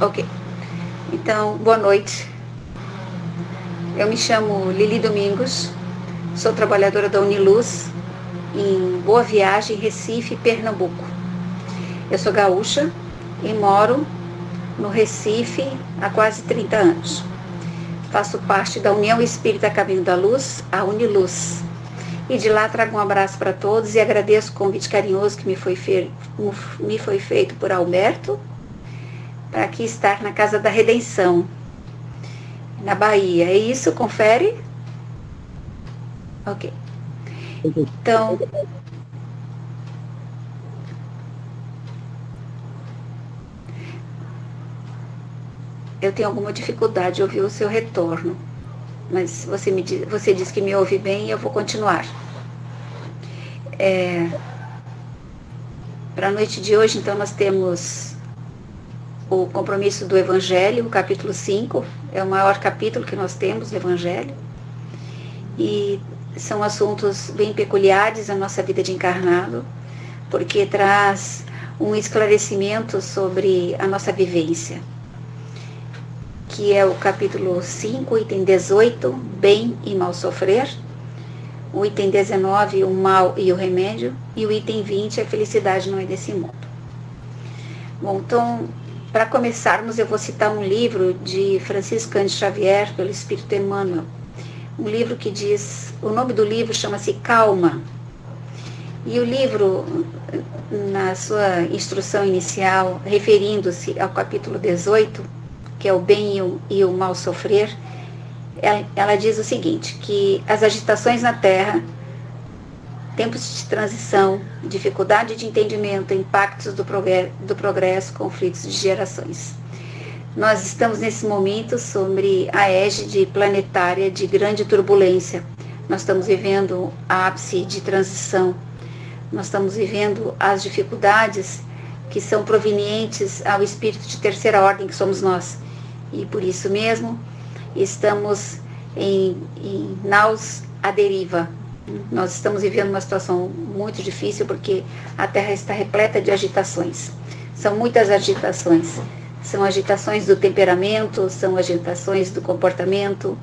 Ok. Então, boa noite. Eu me chamo Lili Domingos, sou trabalhadora da Uniluz, em Boa Viagem, Recife, Pernambuco. Eu sou gaúcha e moro no Recife há quase 30 anos. Faço parte da União Espírita Caminho da Luz, a Uniluz. E de lá trago um abraço para todos e agradeço o convite carinhoso que me foi feito por Alberto, para aqui estar na Casa da Redenção, na Bahia. É isso? Confere? Ok. Então, eu tenho alguma dificuldade de ouvir o seu retorno, mas você diz que me ouve bem e eu vou continuar. Para a noite de hoje, então, nós temos o compromisso do Evangelho, o capítulo 5, é o maior capítulo que nós temos do Evangelho, e são assuntos bem peculiares à nossa vida de encarnado, porque traz um esclarecimento sobre a nossa vivência, que é o capítulo 5, item 18, bem e mal sofrer, o item 19, o mal e o remédio, e o item 20, a felicidade não é desse mundo. Bom, então, para começarmos, eu vou citar um livro de Francisco Cândido Xavier, pelo Espírito Emmanuel. Um livro que diz, o nome do livro chama-se Calma. E o livro, na sua instrução inicial, referindo-se ao capítulo 18, que é o bem e o mal sofrer, ela diz o seguinte, que as agitações na Terra, tempos de transição, dificuldade de entendimento, impactos do progresso, conflitos de gerações. Nós estamos nesse momento sobre a égide planetária de grande turbulência. Nós estamos vivendo ápice de transição. Nós estamos vivendo as dificuldades que são provenientes ao espírito de terceira ordem que somos nós. E por isso mesmo estamos em naus à deriva. Nós estamos vivendo uma situação muito difícil porque a Terra está repleta de agitações. São muitas agitações. São agitações do temperamento, são agitações do comportamento,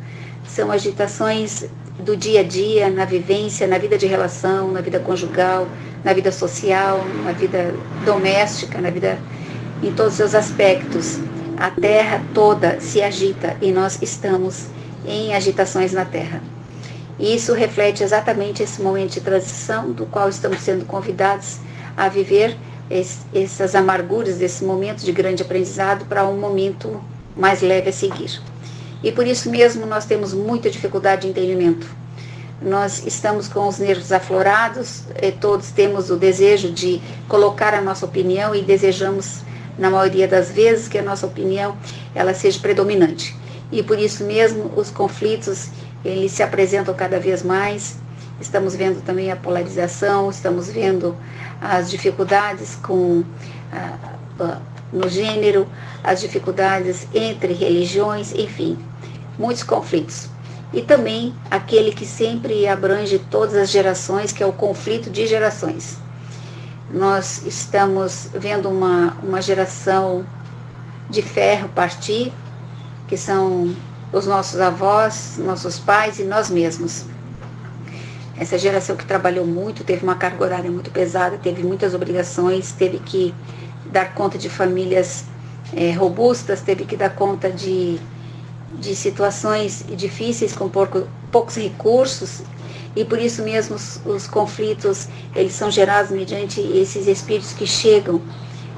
são agitações do dia a dia, na vivência, na vida de relação, na vida conjugal, na vida social, na vida doméstica, na vida em todos os seus aspectos. A Terra toda se agita e nós estamos em agitações na Terra. E isso reflete exatamente esse momento de transição do qual estamos sendo convidados a viver essas amarguras desse momento de grande aprendizado para um momento mais leve a seguir. E por isso mesmo nós temos muita dificuldade de entendimento. Nós estamos com os nervos aflorados, todos temos o desejo de colocar a nossa opinião e desejamos, na maioria das vezes, que a nossa opinião ela seja predominante. E por isso mesmo os conflitos eles se apresentam cada vez mais. Estamos vendo também a polarização, estamos vendo as dificuldades no gênero, as dificuldades entre religiões, enfim, muitos conflitos. E também aquele que sempre abrange todas as gerações, que é o conflito de gerações. Nós estamos vendo uma geração de ferro partir, que são os nossos avós, nossos pais e nós mesmos. Essa geração que trabalhou muito, teve uma carga horária muito pesada, teve muitas obrigações, teve que dar conta de famílias robustas, teve que dar conta de situações difíceis com poucos recursos, e por isso mesmo os conflitos eles são gerados mediante esses espíritos que chegam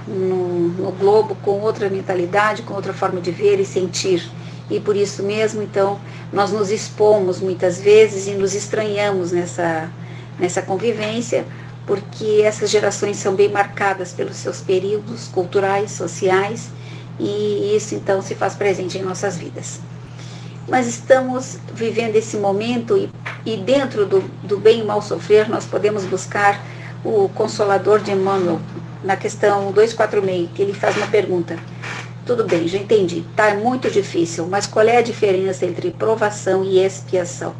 no globo com outra mentalidade, com outra forma de ver e sentir. E por isso mesmo, então, nós nos expomos muitas vezes e nos estranhamos nessa convivência, porque essas gerações são bem marcadas pelos seus períodos culturais, sociais, e isso então se faz presente em nossas vidas. Mas estamos vivendo esse momento e dentro do bem e mal sofrer nós podemos buscar o Consolador de Emmanuel, na questão 246, que ele faz uma pergunta. Tudo bem, já entendi, tá muito difícil, mas qual é a diferença entre provação e expiação?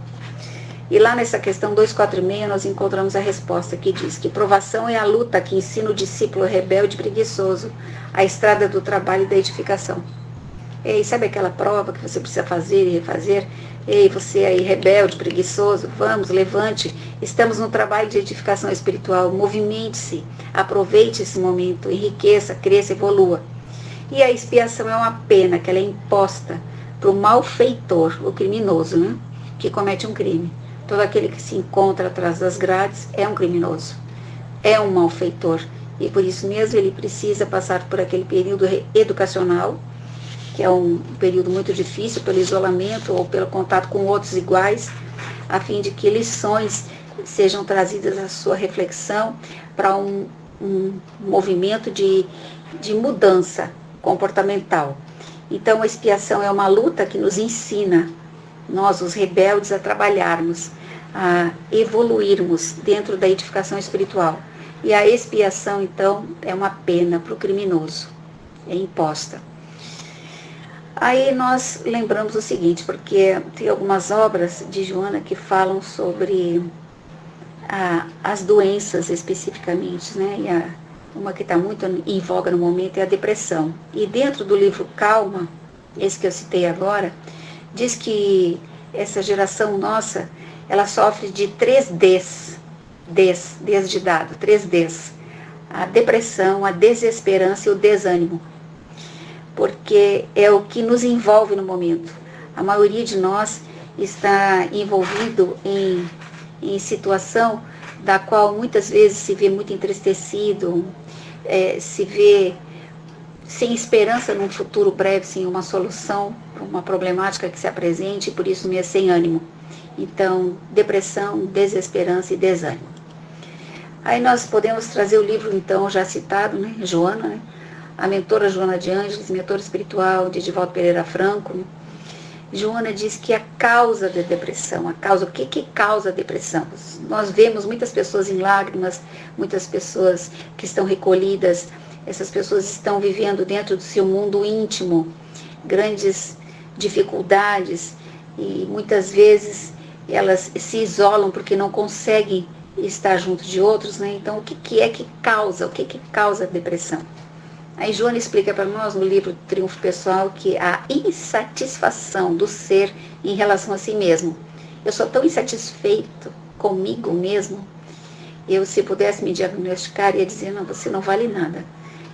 E lá nessa questão 246 nós encontramos a resposta que diz que provação é a luta que ensina o discípulo rebelde e preguiçoso a estrada do trabalho e da edificação. Ei, sabe aquela prova que você precisa fazer e refazer? Ei, você aí rebelde, preguiçoso, vamos, levante. Estamos no trabalho de edificação espiritual, movimente-se, aproveite esse momento, enriqueça, cresça, evolua. E a expiação é uma pena que ela é imposta para o malfeitor, o criminoso, né? Que comete um crime. Todo aquele que se encontra atrás das grades é um criminoso, é um malfeitor. E por isso mesmo ele precisa passar por aquele período educacional, que é um período muito difícil pelo isolamento ou pelo contato com outros iguais, a fim de que lições sejam trazidas à sua reflexão para um movimento de mudança comportamental. Então a expiação é uma luta que nos ensina, nós os rebeldes, a trabalharmos, a evoluirmos dentro da edificação espiritual. E a expiação, então, é uma pena para o criminoso, é imposta. Aí nós lembramos o seguinte, porque tem algumas obras de Joana que falam sobre as doenças especificamente, né? E uma que está muito em voga no momento é a depressão. E dentro do livro Calma, esse que eu citei agora, diz que essa geração nossa, ela sofre de 3 Ds de dado, 3 Ds. A depressão, a desesperança e o desânimo. Porque é o que nos envolve no momento. A maioria de nós está envolvido em situação da qual muitas vezes se vê muito entristecido, se vê sem esperança num futuro breve, sem uma solução para uma problemática que se apresente, e por isso mesmo sem ânimo. Então, depressão, desesperança e desânimo. Aí nós podemos trazer o livro, então, já citado, né, Joana, né? A mentora Joana de Ângeles, mentora espiritual de Divaldo Pereira Franco. Joana diz que a causa da depressão, o que causa a depressão? Nós vemos muitas pessoas em lágrimas, muitas pessoas que estão recolhidas, essas pessoas estão vivendo dentro do seu mundo íntimo, grandes dificuldades, e muitas vezes elas se isolam porque não conseguem estar junto de outros, né? Então, o que causa a depressão? Aí Joana explica para nós no livro Triunfo Pessoal que a insatisfação do ser em relação a si mesmo. Eu sou tão insatisfeito comigo mesmo, se pudesse me diagnosticar, ia dizer, não, você não vale nada.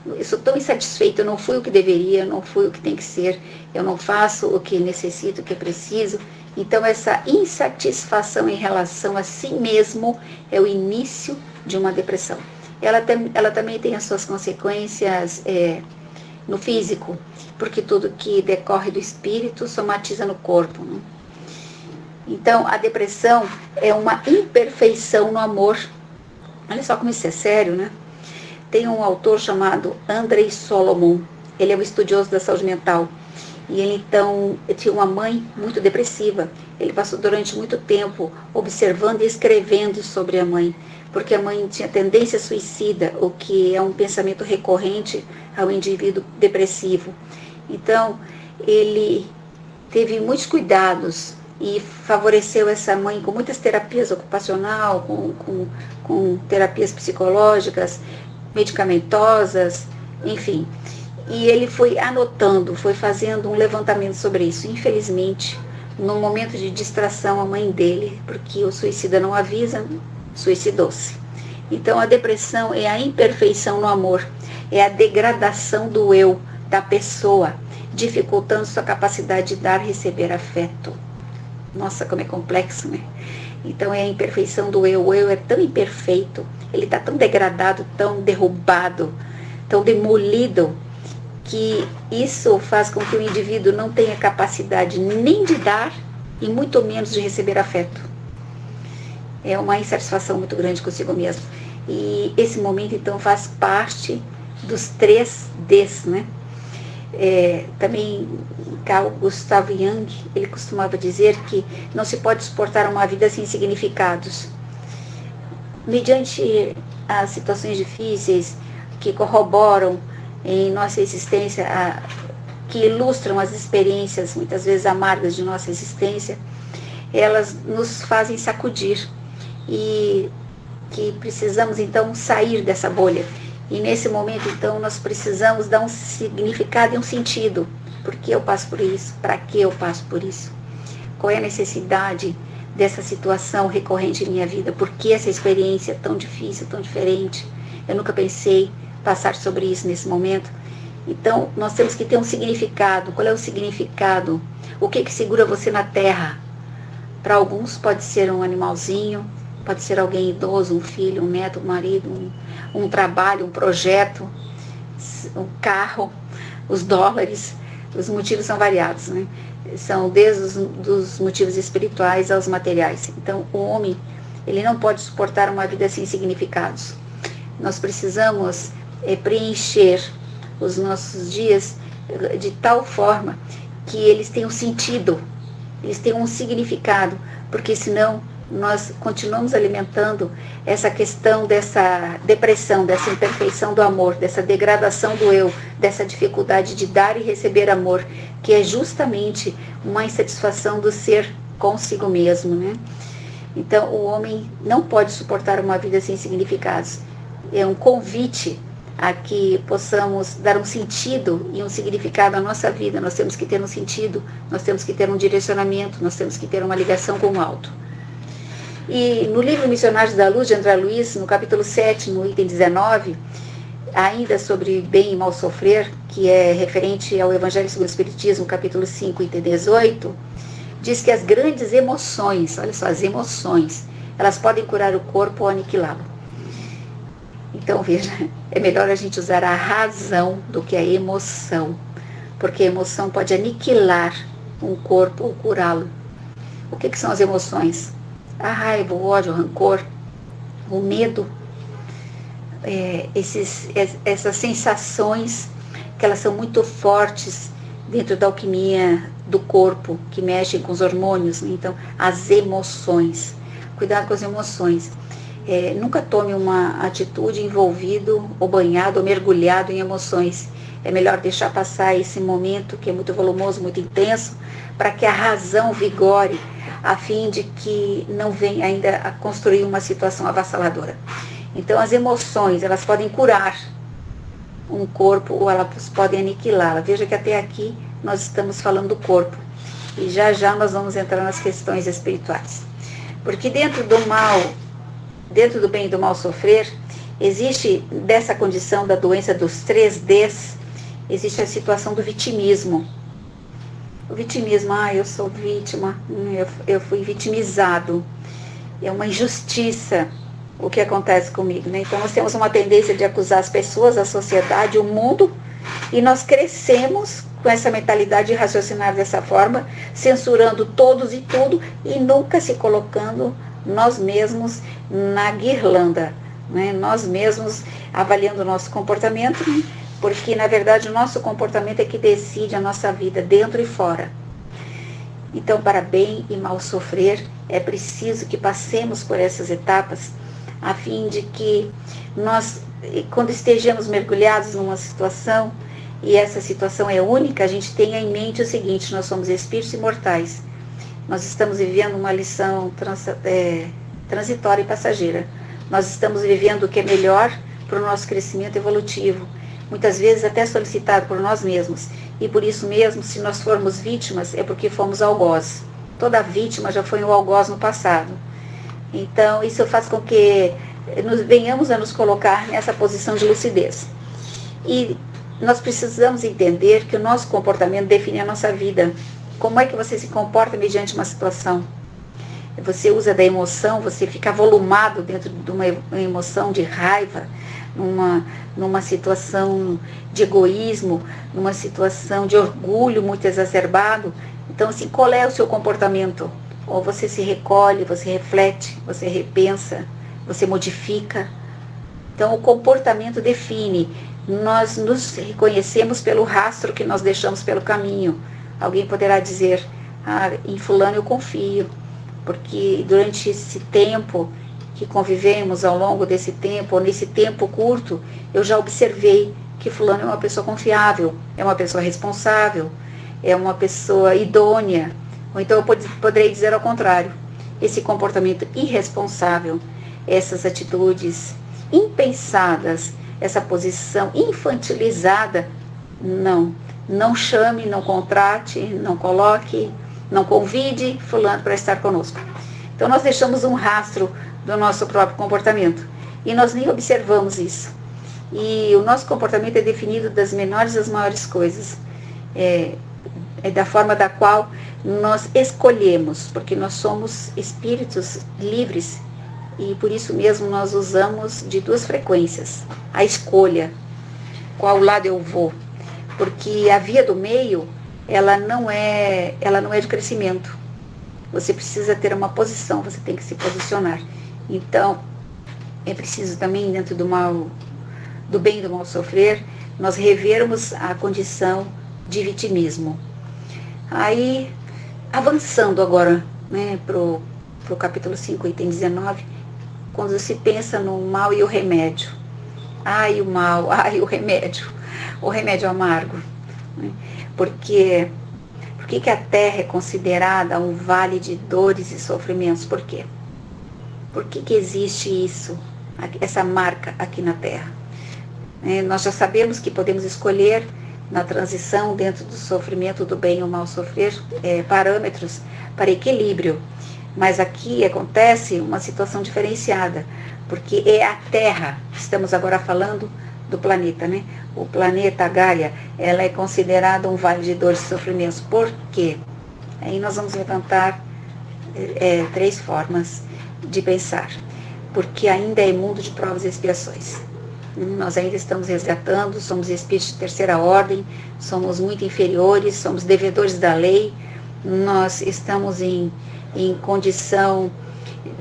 Eu sou tão insatisfeito, eu não fui o que deveria, eu não fui o que tem que ser, eu não faço o que necessito, o que preciso. Então essa insatisfação em relação a si mesmo é o início de uma depressão. Ela também tem as suas consequências no físico, porque tudo que decorre do espírito somatiza no corpo, né? Então, a depressão é uma imperfeição no amor. Olha só como isso é sério, né? Tem um autor chamado Andrei Solomon, ele é um estudioso da saúde mental. E ele, então, tinha uma mãe muito depressiva. Ele passou durante muito tempo observando e escrevendo sobre a mãe, porque a mãe tinha tendência suicida, o que é um pensamento recorrente ao indivíduo depressivo. Então, ele teve muitos cuidados e favoreceu essa mãe com muitas terapias ocupacional, com terapias psicológicas, medicamentosas, enfim. E ele foi anotando, foi fazendo um levantamento sobre isso. Infelizmente, no momento de distração, a mãe dele, porque o suicida não avisa, suicidou-se. Então, a depressão é a imperfeição no amor, é a degradação do eu, da pessoa, dificultando sua capacidade de dar e receber afeto. Nossa, como é complexo, né? Então, é a imperfeição do eu. O eu é tão imperfeito, ele está tão degradado, tão derrubado, tão demolido, que isso faz com que o indivíduo não tenha capacidade nem de dar e muito menos de receber afeto. É uma insatisfação muito grande consigo mesmo. E esse momento, então, faz parte dos 3 Ds, né? Também Carl Gustav Jung, ele costumava dizer que não se pode suportar uma vida sem significados. Mediante as situações difíceis que corroboram em nossa existência, que ilustram as experiências muitas vezes amargas de nossa existência, elas nos fazem sacudir e que precisamos então sair dessa bolha. E nesse momento então nós precisamos dar um significado e um sentido. Por que eu passo por isso? Para que eu passo por isso? Qual é a necessidade dessa situação recorrente em minha vida? Por que essa experiência tão difícil, tão diferente? Eu nunca pensei passar sobre isso nesse momento. Então nós temos que ter um significado. Qual é o significado? O que segura você na terra? Para alguns pode ser um animalzinho, pode ser alguém idoso, um filho, um neto, um marido, um trabalho, um projeto, um carro, os dólares. Os motivos são variados, né? São desde os motivos espirituais aos materiais. Então, o homem, ele não pode suportar uma vida sem significados. Nós precisamos preencher os nossos dias de tal forma que eles tenham sentido, eles tenham um significado, porque senão nós continuamos alimentando essa questão dessa depressão, dessa imperfeição do amor, dessa degradação do eu, dessa dificuldade de dar e receber amor, que é justamente uma insatisfação do ser consigo mesmo, né? Então, o homem não pode suportar uma vida sem significados. É um convite a que possamos dar um sentido e um significado à nossa vida. Nós temos que ter um sentido, nós temos que ter um direcionamento, nós temos que ter uma ligação com o alto. E no livro Missionários da Luz, de André Luiz, no capítulo 7, no item 19, ainda sobre bem e mal sofrer, que é referente ao Evangelho segundo o Espiritismo, capítulo 5, item 18, diz que as grandes emoções, olha só, as emoções, elas podem curar o corpo ou aniquilá-lo. Então, veja, é melhor a gente usar a razão do que a emoção, porque a emoção pode aniquilar um corpo ou curá-lo. O que são as emoções? A raiva, o ódio, o rancor, o medo, essas sensações que elas são muito fortes dentro da alquimia do corpo, que mexem com os hormônios. Então, as emoções. Cuidado com as emoções. Nunca tome uma atitude envolvido, ou banhado, ou mergulhado em emoções. É melhor deixar passar esse momento, que é muito volumoso, muito intenso, para que a razão vigore, a fim de que não venha ainda a construir uma situação avassaladora. Então, as emoções, elas podem curar um corpo ou elas podem aniquilá-la. Veja que até aqui nós estamos falando do corpo. E já já nós vamos entrar nas questões espirituais. Porque dentro do mal, dentro do bem e do mal sofrer, existe dessa condição da doença dos 3Ds, existe a situação do vitimismo. O vitimismo, eu sou vítima, eu fui vitimizado, é uma injustiça o que acontece comigo, né? Então nós temos uma tendência de acusar as pessoas, a sociedade, o mundo, e nós crescemos com essa mentalidade de raciocinar dessa forma, censurando todos e tudo e nunca se colocando nós mesmos na guirlanda, né? Nós mesmos avaliando o nosso comportamento, né? Porque, na verdade, o nosso comportamento é que decide a nossa vida, dentro e fora. Então, para bem e mal sofrer, é preciso que passemos por essas etapas, a fim de que nós, quando estejamos mergulhados numa situação, e essa situação é única, a gente tenha em mente o seguinte: nós somos espíritos imortais. Nós estamos vivendo uma lição transitória e passageira. Nós estamos vivendo o que é melhor para o nosso crescimento evolutivo. Muitas vezes até solicitado por nós mesmos. E por isso mesmo, se nós formos vítimas, é porque fomos algoz. Toda vítima já foi um algoz no passado. Então, isso faz com que venhamos a nos colocar nessa posição de lucidez. E nós precisamos entender que o nosso comportamento define a nossa vida. Como é que você se comporta mediante uma situação? Você usa da emoção, você fica volumado dentro de uma emoção de raiva, numa situação de egoísmo, numa situação de orgulho muito exacerbado. Então, assim, qual é o seu comportamento? Ou você se recolhe, você reflete, você repensa, você modifica. Então, o comportamento define. Nós nos reconhecemos pelo rastro que nós deixamos pelo caminho. Alguém poderá dizer: em fulano eu confio, porque durante esse tempo que convivemos, ao longo desse tempo, ou nesse tempo curto, eu já observei que fulano é uma pessoa confiável, é uma pessoa responsável, é uma pessoa idônea, Ou então eu poderei dizer ao contrário, esse comportamento irresponsável, essas atitudes impensadas, essa posição infantilizada, não chame, não contrate, não coloque, não convide fulano para estar conosco. Então nós deixamos um rastro do nosso próprio comportamento e nós nem observamos isso. E o nosso comportamento é definido das menores às maiores coisas, é da forma da qual nós escolhemos, porque nós somos espíritos livres e por isso mesmo nós usamos de duas frequências, a escolha, qual lado eu vou, porque a via do meio, ela não é de crescimento. Você precisa ter uma posição, você tem que se posicionar. Então, é preciso também, dentro do bem e do mal sofrer, nós revermos a condição de vitimismo. Aí, avançando agora, né, pro capítulo 5, item 19, quando se pensa no mal e o remédio. Ai, o mal, ai, o remédio amargo. Né? Por que a Terra é considerada um vale de dores e sofrimentos? Por quê? Por que existe isso, essa marca aqui na Terra? Nós já sabemos que podemos escolher na transição dentro do sofrimento do bem e o mal sofrer parâmetros para equilíbrio. Mas aqui acontece uma situação diferenciada, porque é a Terra, estamos agora falando do planeta, né? O planeta Gaia, ela é considerada um vale de dores e sofrimentos. Por quê? Aí nós vamos levantar 3 formas de pensar. Porque ainda é mundo de provas e expiações. Nós ainda estamos resgatando, somos espíritos de terceira ordem, somos muito inferiores, somos devedores da lei, nós estamos em condição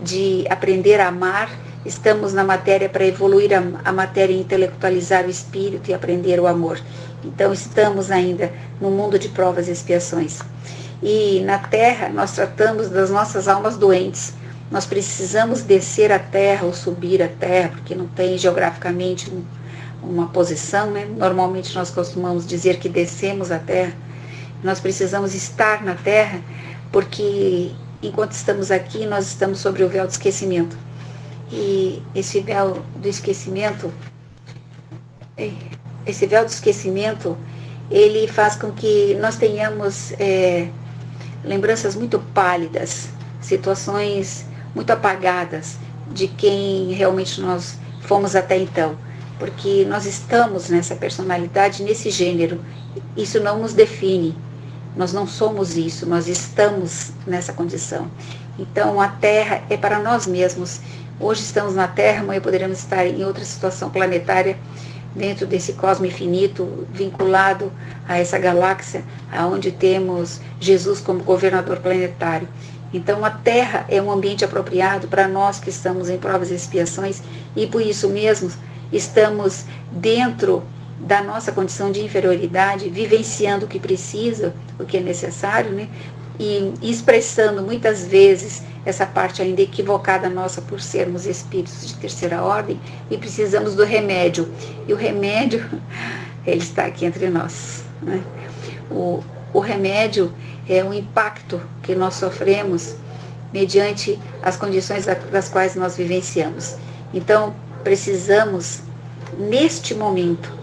de aprender a amar, estamos na matéria para evoluir a matéria e intelectualizar o espírito e aprender o amor. Então estamos ainda no mundo de provas e expiações. E na Terra nós tratamos das nossas almas doentes. Nós precisamos descer a Terra ou subir a Terra, porque não tem geograficamente uma posição, né? Normalmente nós costumamos dizer que descemos a Terra. Nós precisamos estar na Terra, porque enquanto estamos aqui, nós estamos sobre o véu do esquecimento. E esse véu do esquecimento, ele faz com que nós tenhamos lembranças muito pálidas, situações muito apagadas de quem realmente nós fomos até então, porque nós estamos nessa personalidade, nesse gênero. Isso não nos define, nós não somos isso, nós estamos nessa condição. Então a Terra é para nós mesmos. Hoje estamos na Terra, amanhã poderemos estar em outra situação planetária, dentro desse cosmo infinito, vinculado a essa galáxia, onde temos Jesus como governador planetário. Então a Terra é um ambiente apropriado para nós que estamos em provas e expiações, e por isso mesmo estamos dentro da nossa condição de inferioridade, vivenciando o que precisa, o que é necessário, né? E expressando muitas vezes essa parte ainda equivocada nossa por sermos espíritos de terceira ordem e precisamos do remédio. E o remédio, ele está aqui entre nós, né? O remédio é um impacto que nós sofremos mediante as condições das quais nós vivenciamos. Então, precisamos, neste momento,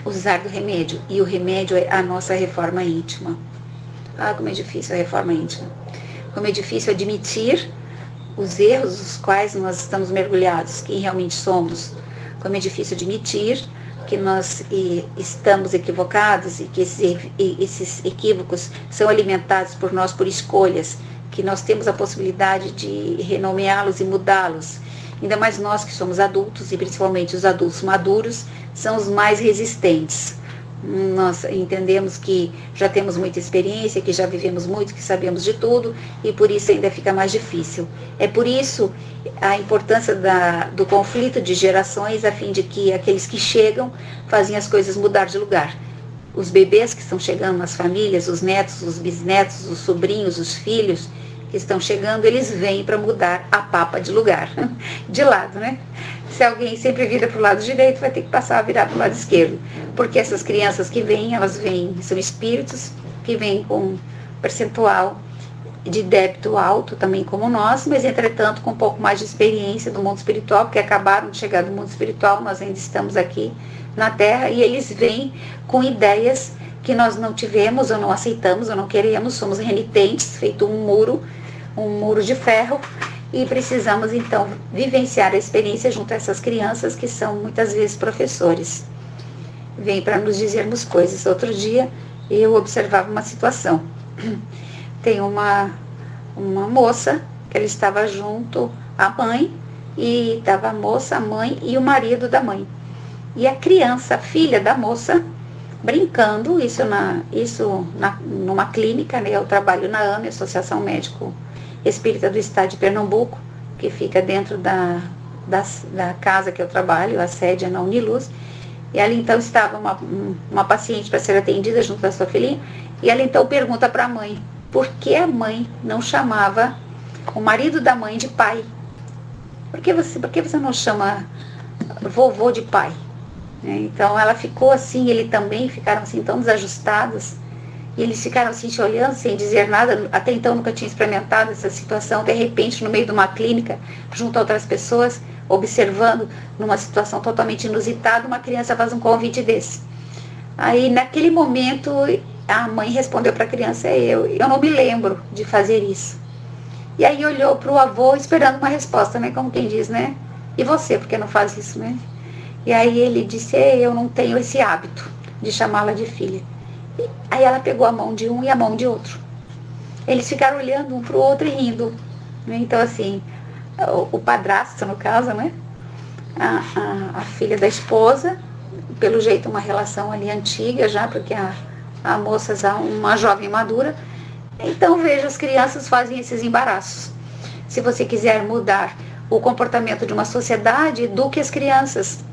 usar do remédio. E o remédio é a nossa reforma íntima. Ah, como é difícil a reforma íntima. Como é difícil admitir os erros dos quais nós estamos mergulhados, quem realmente somos. Como é difícil admitir que nós estamos equivocados e que esses equívocos são alimentados por nós por escolhas, que nós temos a possibilidade de renomeá-los e mudá-los. Ainda mais nós que somos adultos, e principalmente os adultos maduros, são os mais resistentes. Nós entendemos que já temos muita experiência, que já vivemos muito, que sabemos de tudo, e por isso ainda fica mais difícil. É por isso a importância do conflito de gerações, a fim de que aqueles que chegam fazem as coisas mudar de lugar. Os bebês que estão chegando nas famílias, os netos, os bisnetos, os sobrinhos, os filhos que estão chegando, eles vêm para mudar a papa de lugar, de lado, né? Se alguém sempre vira para o lado direito, vai ter que passar a virar para o lado esquerdo. Porque essas crianças que vêm, elas vêm, são espíritos que vêm com um percentual de débito alto também como nós, mas entretanto com um pouco mais de experiência do mundo espiritual, porque acabaram de chegar do mundo espiritual, nós ainda estamos aqui na Terra, e eles vêm com ideias que nós não tivemos, ou não aceitamos, ou não queremos, somos renitentes, feito um muro de ferro, e precisamos então vivenciar a experiência junto a essas crianças que são muitas vezes professores. Vêm para nos dizermos coisas. Outro dia eu observava uma situação. Tem uma moça que ela estava junto à mãe, e estava a moça, a mãe e o marido da mãe. E a criança, a filha da moça, brincando, numa clínica, né? Eu trabalho na AME, Associação Médico Espírita do Estado de Pernambuco, que fica dentro da casa que eu trabalho, a sede é na Uniluz. E ali então estava uma paciente para ser atendida junto da sua filhinha, e ela então pergunta para a mãe, por que a mãe não chamava o marido da mãe de pai? Por que você não chama vovô de pai? Então ela ficou assim, ele também, ficaram assim tão desajustados, e eles ficaram assim se olhando sem dizer nada. Até então nunca tinha experimentado essa situação. De repente, no meio de uma clínica, junto a outras pessoas, observando numa situação totalmente inusitada, uma criança faz um convite desse. Aí naquele momento a mãe respondeu para a criança, eu não me lembro de fazer isso. E aí olhou para o avô esperando uma resposta, né? Como quem diz, né? E você, por que não faz isso, né? E aí ele disse, eu não tenho esse hábito de chamá-la de filha. E aí ela pegou a mão de um e a mão de outro. Eles ficaram olhando um para o outro e rindo, né? Então assim, o padrasto, no caso, né? A filha da esposa, pelo jeito uma relação ali antiga já, porque a moça é uma jovem madura. Então veja, as crianças fazem esses embaraços. Se você quiser mudar o comportamento de uma sociedade, eduque as crianças.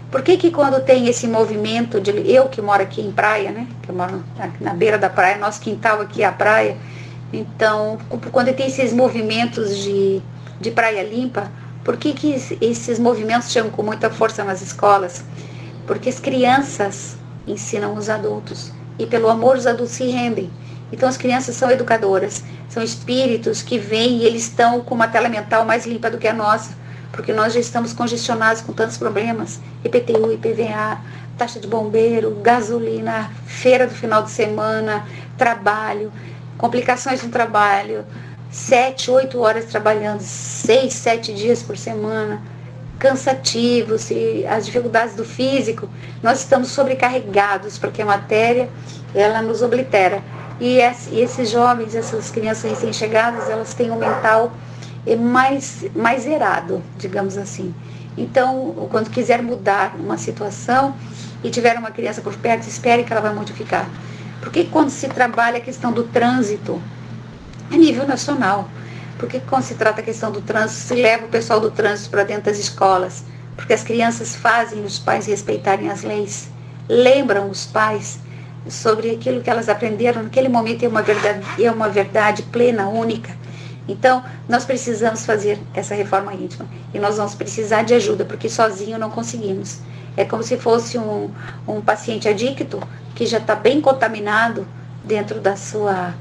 Por que quando tem esse movimento eu que moro aqui em praia, né? Que eu moro na beira da praia, nosso quintal aqui é a praia. Então, quando tem esses movimentos de praia limpa, por que esses movimentos chegam com muita força nas escolas? Porque as crianças ensinam os adultos. E pelo amor os adultos se rendem. Então as crianças são educadoras, são espíritos que vêm e eles estão com uma tela mental mais limpa do que a nossa, porque nós já estamos congestionados com tantos problemas, IPTU, IPVA, taxa de bombeiro, gasolina, feira do final de semana, trabalho, complicações no trabalho, 7, 8 horas trabalhando, 6, 7 dias por semana, cansativos, e as dificuldades do físico, nós estamos sobrecarregados, porque a matéria, ela nos oblitera. E esses jovens, essas crianças recém-chegadas, elas têm um mental mais zerado, digamos assim. Então, quando quiser mudar uma situação e tiver uma criança por perto, espere que ela vai modificar. Porque quando se trabalha a questão do trânsito, a nível nacional, porque quando se trata a questão do trânsito, se leva o pessoal do trânsito para dentro das escolas, porque as crianças fazem os pais respeitarem as leis, lembram os pais sobre aquilo que elas aprenderam naquele momento, é uma verdade plena, única. Então, nós precisamos fazer essa reforma íntima, e nós vamos precisar de ajuda, porque sozinho não conseguimos. É como se fosse um paciente adicto, que já está bem contaminado dentro da sua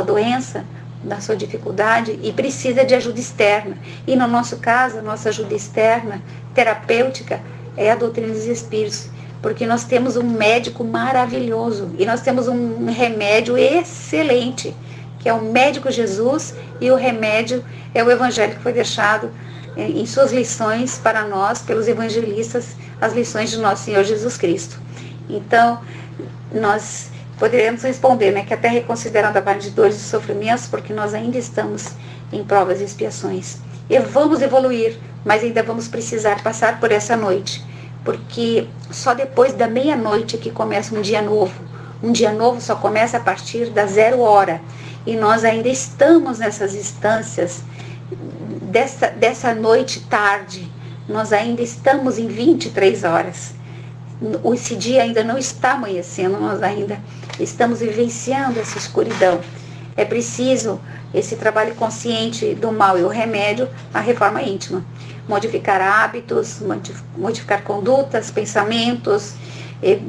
doença, da sua dificuldade, e precisa de ajuda externa. E no nosso caso, a nossa ajuda externa, terapêutica, é a doutrina dos Espíritos, porque nós temos um médico maravilhoso, e nós temos um remédio excelente, que é o médico Jesus, e o remédio é o Evangelho que foi deixado em suas lições para nós, pelos evangelistas, as lições de nosso Senhor Jesus Cristo. Então, nós poderemos responder, né, que a Terra é considerada vale de dores e sofrimentos, porque nós ainda estamos em provas e expiações. E vamos evoluir, mas ainda vamos precisar passar por essa noite, porque só depois da meia-noite que começa um dia novo. Um dia novo só começa a partir da 0 hora. E nós ainda estamos nessas instâncias dessa noite tarde. Nós ainda estamos em 23 horas. Esse dia ainda não está amanhecendo, nós ainda estamos vivenciando essa escuridão. É preciso esse trabalho consciente do mal e o remédio, a reforma íntima. Modificar hábitos, modificar condutas, pensamentos,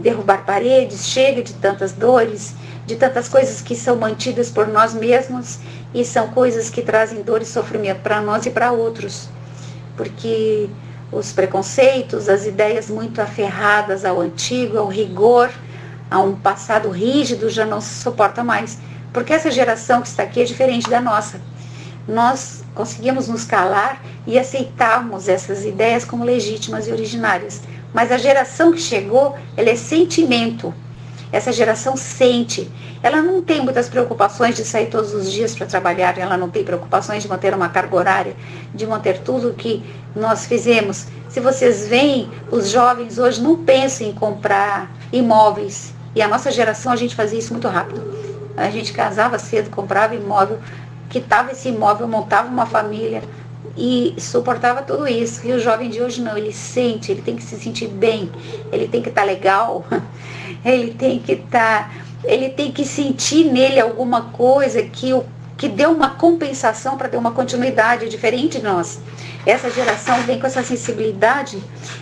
derrubar paredes, chega de tantas dores, de tantas coisas que são mantidas por nós mesmos e são coisas que trazem dor e sofrimento para nós e para outros. Porque os preconceitos, as ideias muito aferradas ao antigo, ao rigor, a um passado rígido já não se suporta mais. Porque essa geração que está aqui é diferente da nossa. Nós conseguimos nos calar e aceitarmos essas ideias como legítimas e originárias. Mas a geração que chegou, ela é sentimento. Essa geração sente. Ela não tem muitas preocupações de sair todos os dias para trabalhar, ela não tem preocupações de manter uma carga horária, de manter tudo o que nós fizemos. Se vocês veem, os jovens hoje não pensam em comprar imóveis. E a nossa geração, a gente fazia isso muito rápido. A gente casava cedo, comprava imóvel, quitava esse imóvel, montava uma família e suportava tudo isso. E o jovem de hoje não, ele sente, ele tem que se sentir bem, ele tem que estar legal, ele tem que sentir nele alguma coisa que dê uma compensação para ter uma continuidade diferente de nós. Essa geração vem com essa sensibilidade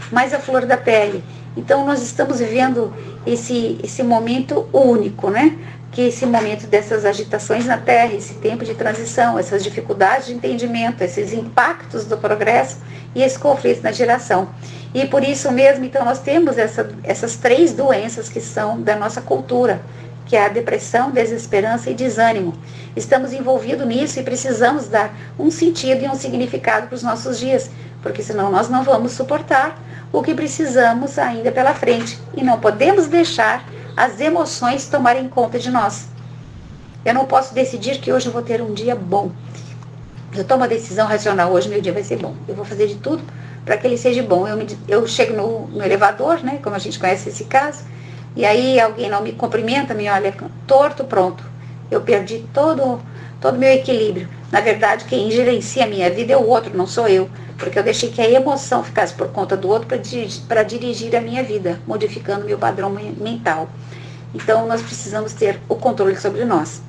mais à flor da pele. Então nós estamos vivendo esse momento único, né? Que esse momento dessas agitações na Terra, esse tempo de transição, essas dificuldades de entendimento, esses impactos do progresso e esse conflito na geração. E por isso mesmo, então, nós temos essas 3 doenças que são da nossa cultura, que é a depressão, desesperança e desânimo. Estamos envolvidos nisso e precisamos dar um sentido e um significado para os nossos dias, porque senão nós não vamos suportar o que precisamos ainda pela frente. E não podemos deixar as emoções tomarem conta de nós. Eu não posso decidir que hoje eu vou ter um dia bom. Eu tomo a decisão racional, hoje meu dia vai ser bom. Eu vou fazer de tudo para que ele seja bom. Eu chego no elevador, né, como a gente conhece esse caso, e aí alguém não me cumprimenta, me olha torto, pronto. Eu perdi todo o meu equilíbrio. Na verdade, quem gerencia a minha vida é o outro, não sou eu. Porque eu deixei que a emoção ficasse por conta do outro para dirigir a minha vida, modificando meu padrão mental. Então, nós precisamos ter o controle sobre nós.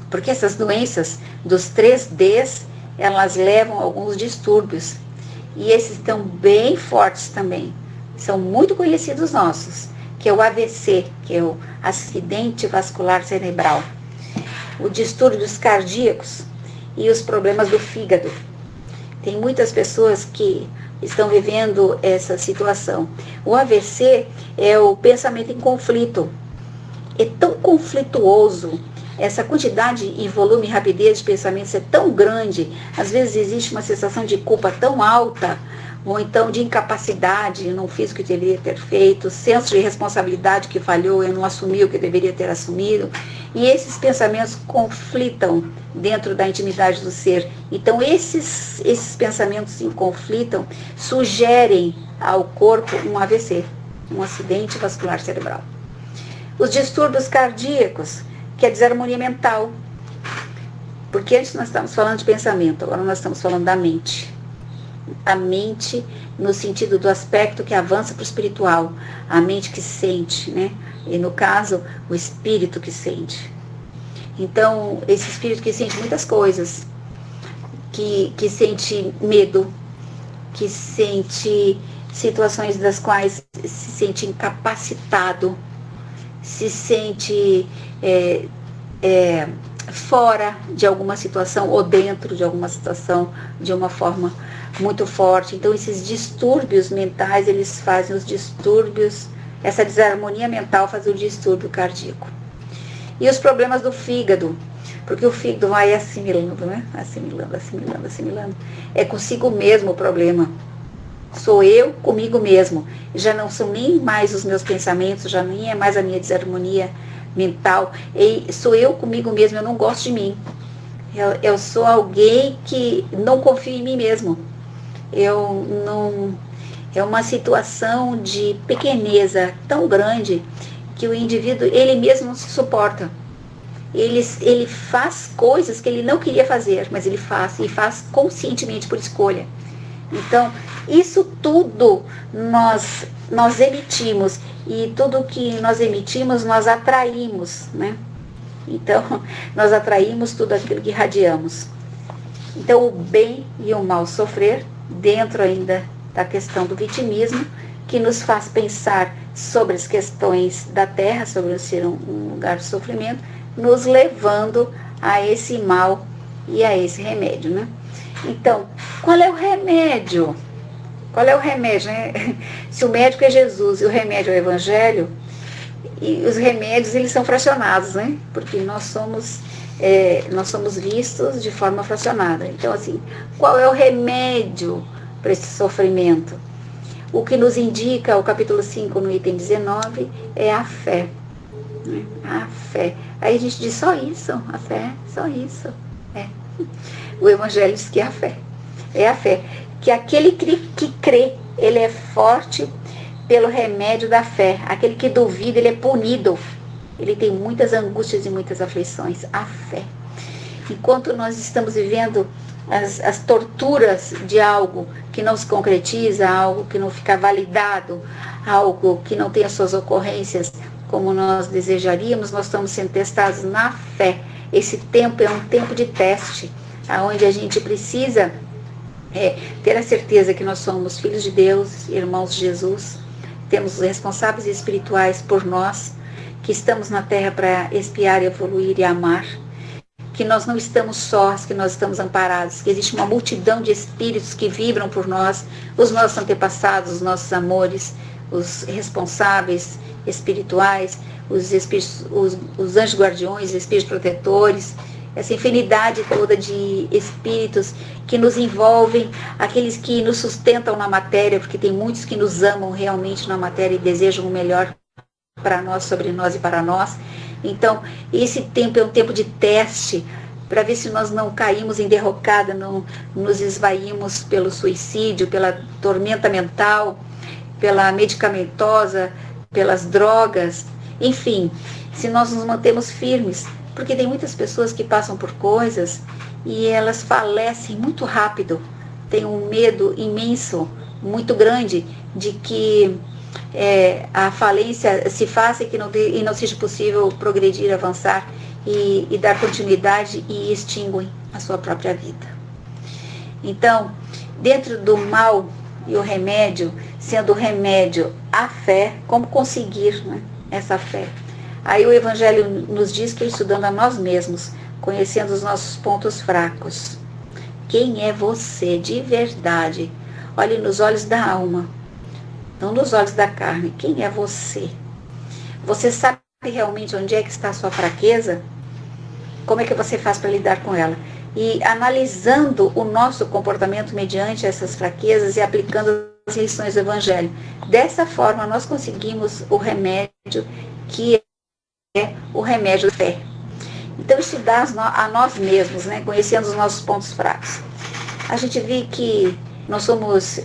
Porque essas doenças dos 3 Ds, elas levam a alguns distúrbios. E esses estão bem fortes também. São muito conhecidos nossos, que é o AVC, que é o acidente vascular cerebral. Os distúrbios cardíacos e os problemas do fígado. Tem muitas pessoas que estão vivendo essa situação. O AVC é o pensamento em conflito. É tão conflituoso, essa quantidade e volume e rapidez de pensamentos é tão grande, às vezes existe uma sensação de culpa tão alta, ou então de incapacidade, eu não fiz o que deveria ter feito, senso de responsabilidade que falhou, eu não assumi o que deveria ter assumido, e esses pensamentos conflitam dentro da intimidade do ser. Então esses pensamentos que conflitam sugerem ao corpo um AVC, um acidente vascular cerebral. Os distúrbios cardíacos, que é desarmonia mental, porque antes nós estávamos falando de pensamento, agora nós estamos falando da mente. A mente no sentido do aspecto que avança para o espiritual, a mente que sente, né? E no caso, o espírito que sente. Então, esse espírito que sente muitas coisas, que sente medo, que sente situações das quais se sente incapacitado, se sente fora de alguma situação ou dentro de alguma situação de uma forma muito forte. Então esses distúrbios mentais, eles fazem os distúrbios, essa desarmonia mental faz o distúrbio cardíaco. E os problemas do fígado, porque o fígado vai assimilando, né? Assimilando. É consigo mesmo o problema. Sou eu comigo mesmo. Já não são nem mais os meus pensamentos, já nem é mais a minha desarmonia mental. Sou eu comigo mesmo, eu não gosto de mim. Eu sou alguém que não confio em mim mesmo. É uma situação de pequeneza tão grande que o indivíduo, ele mesmo não se suporta. Ele faz coisas que ele não queria fazer, mas ele faz, e faz conscientemente por escolha. Então, isso tudo nós emitimos, e tudo que nós emitimos, nós atraímos, né? Então, nós atraímos tudo aquilo que irradiamos. Então, o bem e o mal sofrer, dentro ainda da questão do vitimismo, que nos faz pensar sobre as questões da terra, sobre ser um lugar de sofrimento, nos levando a esse mal e a esse remédio, né? Então, qual é o remédio? Qual é o remédio, né? Se o médico é Jesus e o remédio é o Evangelho, e os remédios, eles são fracionados, né? Porque nós somos vistos de forma fracionada. Então, assim, qual é o remédio para esse sofrimento? O que nos indica o capítulo 5, no item 19, é a fé. Né? A fé. Aí a gente diz só isso, a fé, só isso. O Evangelho diz que é a fé. É a fé. Que aquele que crê, ele é forte pelo remédio da fé. Aquele que duvida, ele é punido. Ele tem muitas angústias e muitas aflições. A fé. Enquanto nós estamos vivendo as torturas de algo que não se concretiza, algo que não fica validado, algo que não tem as suas ocorrências como nós desejaríamos, nós estamos sendo testados na fé. Esse tempo é um tempo de teste, onde a gente precisa ter a certeza que nós somos filhos de Deus, irmãos de Jesus, temos os responsáveis espirituais por nós, que estamos na terra para expiar, evoluir e amar, que nós não estamos sós, que nós estamos amparados, que existe uma multidão de espíritos que vibram por nós, os nossos antepassados, os nossos amores, os responsáveis espirituais, os espíritos, os anjos guardiões, os espíritos protetores, essa infinidade toda de espíritos que nos envolvem, aqueles que nos sustentam na matéria, porque tem muitos que nos amam realmente na matéria e desejam o melhor para nós, sobre nós e para nós. Então, esse tempo é um tempo de teste, para ver se nós não caímos em derrocada, não nos esvaímos pelo suicídio, pela tormenta mental, pela medicamentosa, pelas drogas, enfim, se nós nos mantemos firmes, porque tem muitas pessoas que passam por coisas e elas falecem muito rápido, tem um medo imenso, muito grande, de que a falência se faça e não seja possível progredir, avançar e dar continuidade, e extinguem a sua própria vida. Então, dentro do mal e o remédio, sendo o remédio a fé, como conseguir, né, essa fé? Aí o Evangelho nos diz que é estudando a nós mesmos, conhecendo os nossos pontos fracos. Quem é você de verdade? Olhe nos olhos da alma, não nos olhos da carne. Quem é você? Você sabe realmente onde é que está a sua fraqueza? Como é que você faz para lidar com ela? E analisando o nosso comportamento mediante essas fraquezas e aplicando as lições do Evangelho. Dessa forma, nós conseguimos o remédio que é o remédio da fé. Então, estudar a nós mesmos, né? Conhecendo os nossos pontos fracos. A gente vê que nós somos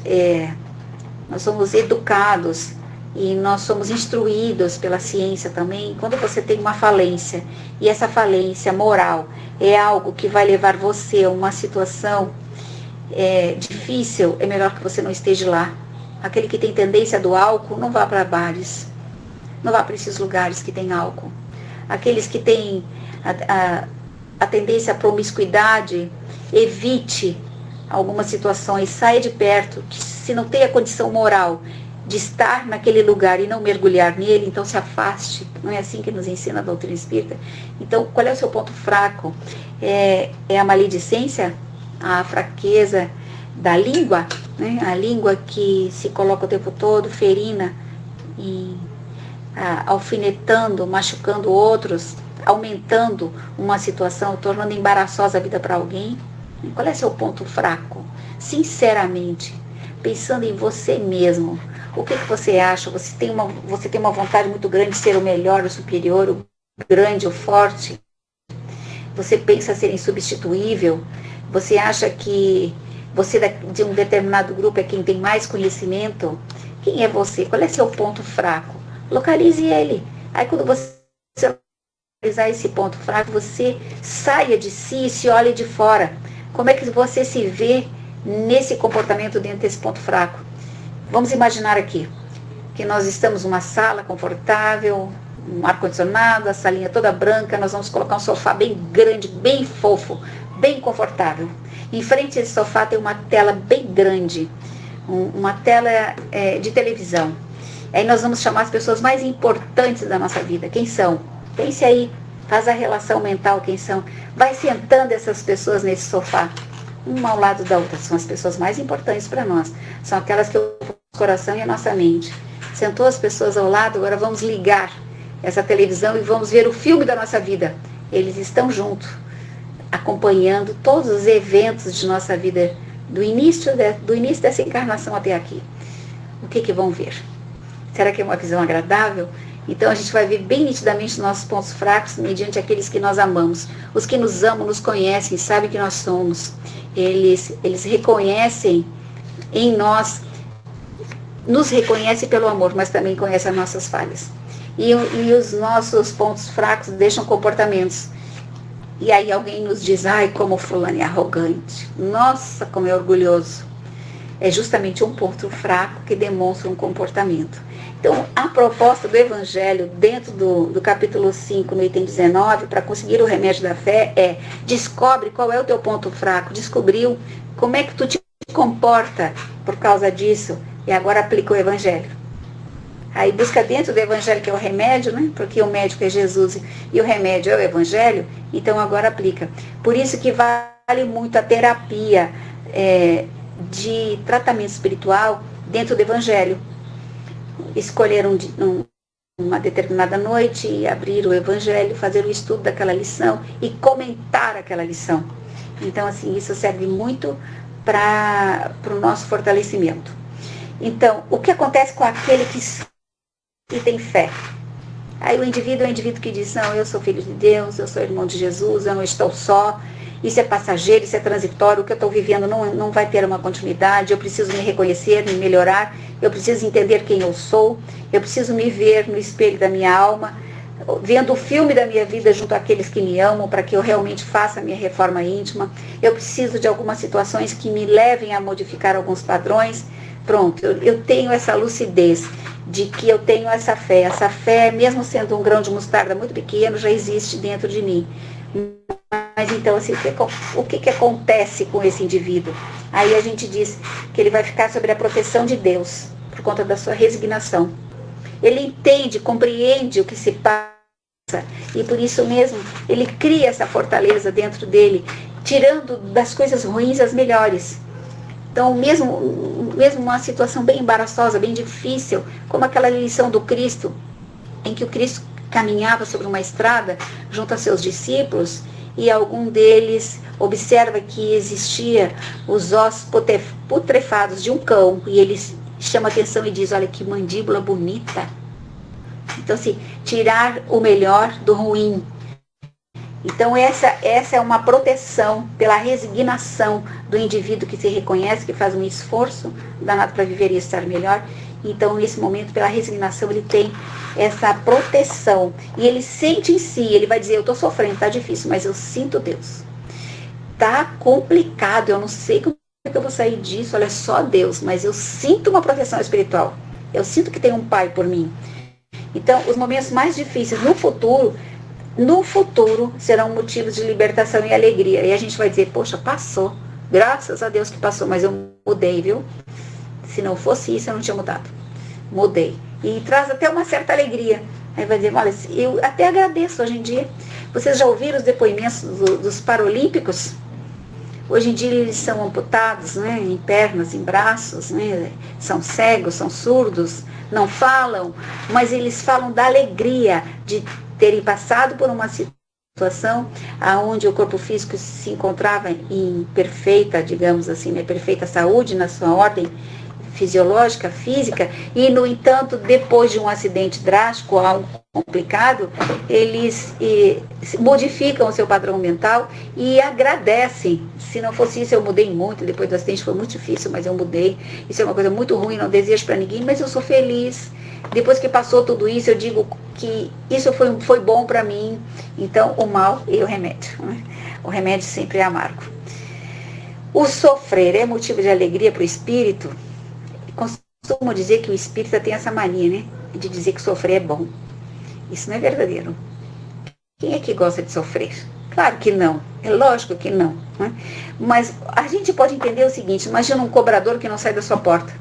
educados e nós somos instruídos pela ciência também. Quando você tem uma falência, e essa falência moral é algo que vai levar você a uma situação difícil, é melhor que você não esteja lá. Aquele que tem tendência do álcool, não vá para bares, não vá para esses lugares que tem álcool. Aqueles que têm a tendência à promiscuidade, evite algumas situações, saia de perto, que se não tem a condição moral de estar naquele lugar e não mergulhar nele, então se afaste. Não é assim que nos ensina a doutrina espírita? Então, qual é o seu ponto fraco? É a maledicência, a fraqueza da língua, né? A língua que se coloca o tempo todo, ferina, e alfinetando, machucando outros, aumentando uma situação, tornando embaraçosa a vida para alguém. Qual é seu ponto fraco? Sinceramente, pensando em você mesmo, o que você acha? Você tem uma vontade muito grande de ser o melhor, o superior, o grande, o forte? Você pensa ser insubstituível? Você acha que você de um determinado grupo é quem tem mais conhecimento? Quem é você? Qual é seu ponto fraco? Localize ele. Aí quando você localizar esse ponto fraco, você saia de si e se olhe de fora. Como é que você se vê nesse comportamento dentro desse ponto fraco? Vamos imaginar aqui que nós estamos numa sala confortável, um ar-condicionado, a salinha toda branca, nós vamos colocar um sofá bem grande, bem fofo, bem confortável. Em frente a esse sofá tem uma tela bem grande, uma tela de televisão. Aí nós vamos chamar as pessoas mais importantes da nossa vida. Quem são? Pense aí, faz a relação mental, quem são. Vai sentando essas pessoas nesse sofá, uma ao lado da outra. São as pessoas mais importantes para nós. São aquelas que ocupam o coração e a nossa mente. Sentou as pessoas ao lado, agora vamos ligar essa televisão e vamos ver o filme da nossa vida. Eles estão juntos, acompanhando todos os eventos de nossa vida, do início dessa encarnação até aqui. O que vão ver? Será que é uma visão agradável? Então a gente vai ver bem nitidamente os nossos pontos fracos mediante aqueles que nós amamos. Os que nos amam, nos conhecem, sabem que nós somos. Eles reconhecem em nós, nos reconhecem pelo amor, mas também conhecem as nossas falhas. E os nossos pontos fracos deixam comportamentos. E aí alguém nos diz, ai, como fulano é arrogante. Nossa, como é orgulhoso. É justamente um ponto fraco que demonstra um comportamento. Então, a proposta do Evangelho, dentro do capítulo 5, no item 19, para conseguir o remédio da fé, é: descobre qual é o teu ponto fraco, descobriu como é que tu te comporta por causa disso, e agora aplica o Evangelho. Aí busca dentro do Evangelho, que é o remédio, né? Porque o médico é Jesus e o remédio é o Evangelho, então agora aplica. Por isso que vale muito a terapia de tratamento espiritual dentro do Evangelho. Escolher uma determinada noite e abrir o Evangelho, fazer o estudo daquela lição e comentar aquela lição. Então, assim, isso serve muito para o nosso fortalecimento. Então, o que acontece com aquele que tem fé? Aí o indivíduo é o indivíduo que diz, não, eu sou filho de Deus, eu sou irmão de Jesus, eu não estou só, isso é passageiro, isso é transitório, o que eu estou vivendo não vai ter uma continuidade, eu preciso me reconhecer, me melhorar, eu preciso entender quem eu sou, eu preciso me ver no espelho da minha alma, vendo o filme da minha vida junto àqueles que me amam, para que eu realmente faça a minha reforma íntima, eu preciso de algumas situações que me levem a modificar alguns padrões. Pronto, eu tenho essa lucidez de que eu tenho essa fé, mesmo sendo um grão de mostarda muito pequeno, já existe dentro de mim. Mas então, assim, o que acontece com esse indivíduo? Aí a gente diz que ele vai ficar sob a proteção de Deus, por conta da sua resignação. Ele entende, compreende o que se passa, e por isso mesmo ele cria essa fortaleza dentro dele, tirando das coisas ruins as melhores. Então, mesmo uma situação bem embaraçosa, bem difícil, como aquela lição do Cristo, em que o Cristo caminhava sobre uma estrada junto a seus discípulos, e algum deles observa que existia os ossos putrefados de um cão, e ele chama atenção e diz, olha que mandíbula bonita. Então, assim, tirar o melhor do ruim. Então, essa é uma proteção pela resignação do indivíduo que se reconhece, que faz um esforço danado para viver e estar melhor. Então, nesse momento, pela resignação, ele tem essa proteção. E ele sente em si, ele vai dizer, eu estou sofrendo, está difícil, mas eu sinto Deus. Está complicado, eu não sei como é que eu vou sair disso, olha, só Deus, mas eu sinto uma proteção espiritual. Eu sinto que tem um Pai por mim. Então, os momentos mais difíceis no futuro serão motivos de libertação e alegria. E a gente vai dizer, poxa, passou. Graças a Deus que passou, mas eu mudei, viu? Se não fosse isso, eu não tinha mudado. Mudei. E traz até uma certa alegria. Aí vai dizer, olha, eu até agradeço hoje em dia. Vocês já ouviram os depoimentos dos paralímpicos? Hoje em dia eles são amputados, né, em pernas, em braços, né, são cegos, são surdos, não falam, mas eles falam da alegria de terem passado por uma situação onde o corpo físico se encontrava em perfeita, digamos assim, né, perfeita saúde na sua ordem fisiológica, física, e no entanto, depois de um acidente drástico, algo complicado, eles modificam o seu padrão mental e agradecem. Se não fosse isso, eu mudei muito, depois do acidente foi muito difícil, mas eu mudei, isso é uma coisa muito ruim, não desejo para ninguém, mas eu sou feliz. Depois que passou tudo isso, eu digo que isso foi bom para mim. Então, o mal e o remédio, né? O remédio sempre é amargo. O sofrer é motivo de alegria para o espírito. Costumo dizer que o espírita tem essa mania, né, de dizer que sofrer é bom. Isso não é verdadeiro. Quem é que gosta de sofrer? Claro que não, é lógico que não, né? Mas a gente pode entender o seguinte: imagina um cobrador que não sai da sua porta.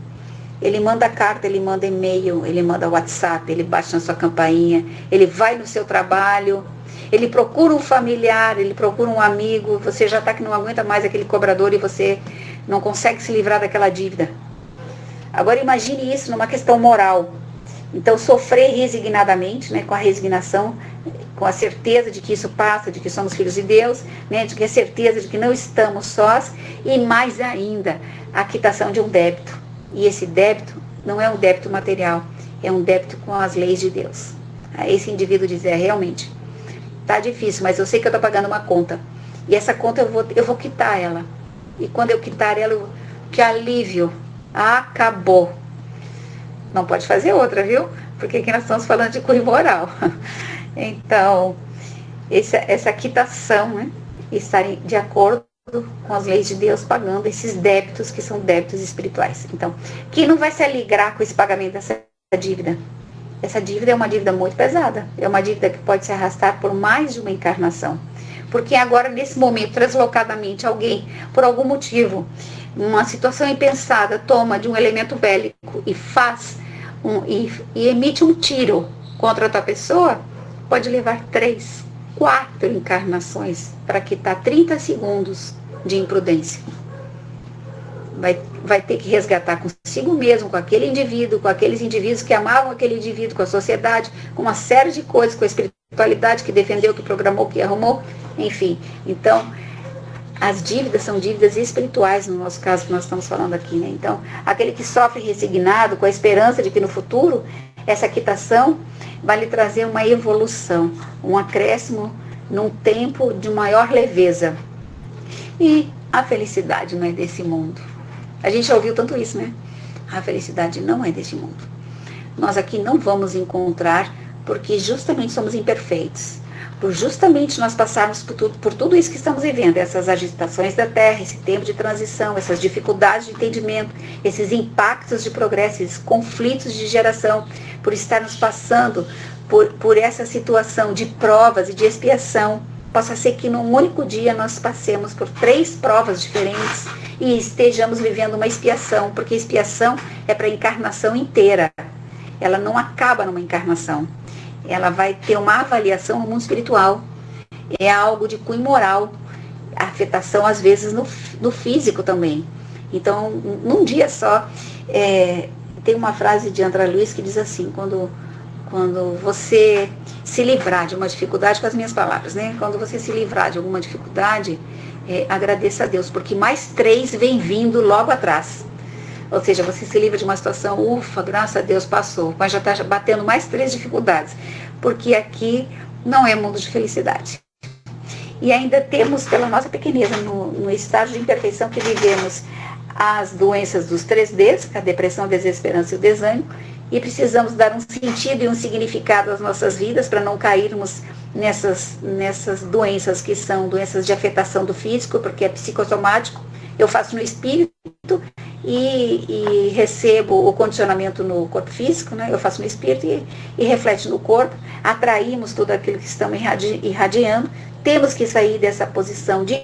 Ele manda carta, ele manda e-mail, ele manda WhatsApp, ele bate na sua campainha, ele vai no seu trabalho, ele procura um familiar, ele procura um amigo, você já está que não aguenta mais aquele cobrador e você não consegue se livrar daquela dívida. Agora imagine isso numa questão moral. Então sofrer resignadamente, né, com a resignação, com a certeza de que isso passa, de que somos filhos de Deus, né, de que a certeza de que não estamos sós, e mais ainda, a quitação de um débito. E esse débito não é um débito material, é um débito com as leis de Deus. Aí esse indivíduo diz: realmente, tá difícil, mas eu sei que eu estou pagando uma conta. E essa conta eu vou quitar ela. E quando eu quitar ela, que alívio, acabou. Não pode fazer outra, viu? Porque aqui nós estamos falando de cunho moral. Então, essa quitação, né? Estar de acordo com as leis de Deus, pagando esses débitos que são débitos espirituais. Então, quem não vai se alegrar com esse pagamento dessa dívida? Essa dívida é uma dívida muito pesada. É uma dívida que pode se arrastar por mais de uma encarnação. Porque agora, nesse momento, deslocadamente, alguém, por algum motivo, uma situação impensada, toma de um elemento bélico e e emite um tiro contra outra pessoa, pode levar 3, 4 encarnações para quitar 30 segundos de imprudência. Vai ter que resgatar consigo mesmo, com aquele indivíduo, com aqueles indivíduos que amavam aquele indivíduo, com a sociedade, com uma série de coisas, com a espiritualidade que defendeu, que programou, que arrumou, enfim. Então, as dívidas são dívidas espirituais, no nosso caso que nós estamos falando aqui, né? Então, aquele que sofre resignado, com a esperança de que no futuro, essa quitação vai lhe trazer uma evolução, um acréscimo num tempo de maior leveza. E a felicidade não é desse mundo. A gente já ouviu tanto isso, né? A felicidade não é deste mundo. Nós aqui não vamos encontrar, porque justamente somos imperfeitos. Por justamente nós passarmos por tudo isso que estamos vivendo, essas agitações da Terra, esse tempo de transição, essas dificuldades de entendimento, esses impactos de progresso, esses conflitos de geração, por estarmos passando por essa situação de provas e de expiação, possa ser que num único dia nós passemos por 3 provas diferentes e estejamos vivendo uma expiação, porque expiação é para a encarnação inteira. Ela não acaba numa encarnação. Ela vai ter uma avaliação no mundo espiritual. É algo de cunho moral. A afetação, às vezes, no físico também. Então, num dia só, tem uma frase de André Luiz que diz assim: quando você se livrar de uma dificuldade, com as minhas palavras, né? Quando você se livrar de alguma dificuldade, agradeça a Deus, porque mais 3 vem vindo logo atrás. Ou seja, você se livra de uma situação, ufa, graças a Deus passou, mas já está batendo mais 3 dificuldades, porque aqui não é mundo de felicidade. E ainda temos, pela nossa pequeneza, no estágio de imperfeição que vivemos, as doenças dos 3Ds, a depressão, a desesperança e o desânimo, e precisamos dar um sentido e um significado às nossas vidas para não cairmos nessas doenças que são doenças de afetação do físico, porque é psicossomático. Eu faço no espírito e recebo o condicionamento no corpo físico, né? Eu faço no espírito e reflete no corpo. Atraímos tudo aquilo que estamos irradiando. Temos que sair dessa posição de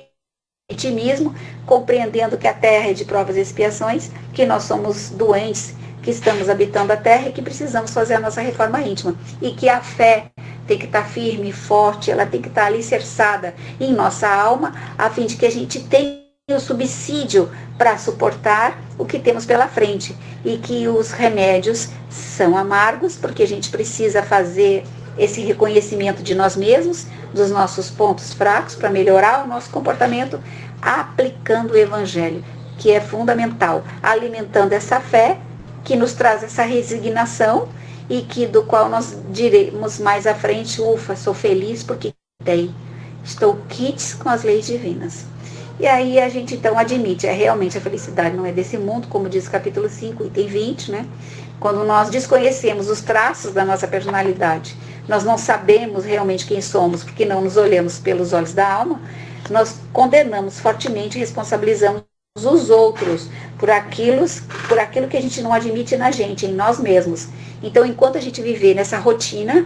vitimismo, compreendendo que a Terra é de provas e expiações, que nós somos doentes, que estamos habitando a Terra e que precisamos fazer a nossa reforma íntima. E que a fé tem que estar firme, forte, ela tem que estar alicerçada em nossa alma, a fim de que a gente tenha o subsídio para suportar o que temos pela frente. E que os remédios são amargos, porque a gente precisa fazer esse reconhecimento de nós mesmos, dos nossos pontos fracos, para melhorar o nosso comportamento, aplicando o Evangelho, que é fundamental, alimentando essa fé, que nos traz essa resignação, e que do qual nós diremos mais à frente: ufa, sou feliz porque estou quites com as leis divinas. E aí a gente então admite, realmente a felicidade não é desse mundo, como diz o capítulo 5, item 20, né? Quando nós desconhecemos os traços da nossa personalidade, nós não sabemos realmente quem somos, porque não nos olhamos pelos olhos da alma, nós condenamos fortemente e responsabilizamos os outros por aquilo que a gente não admite na gente, em nós mesmos. Então, enquanto a gente viver nessa rotina,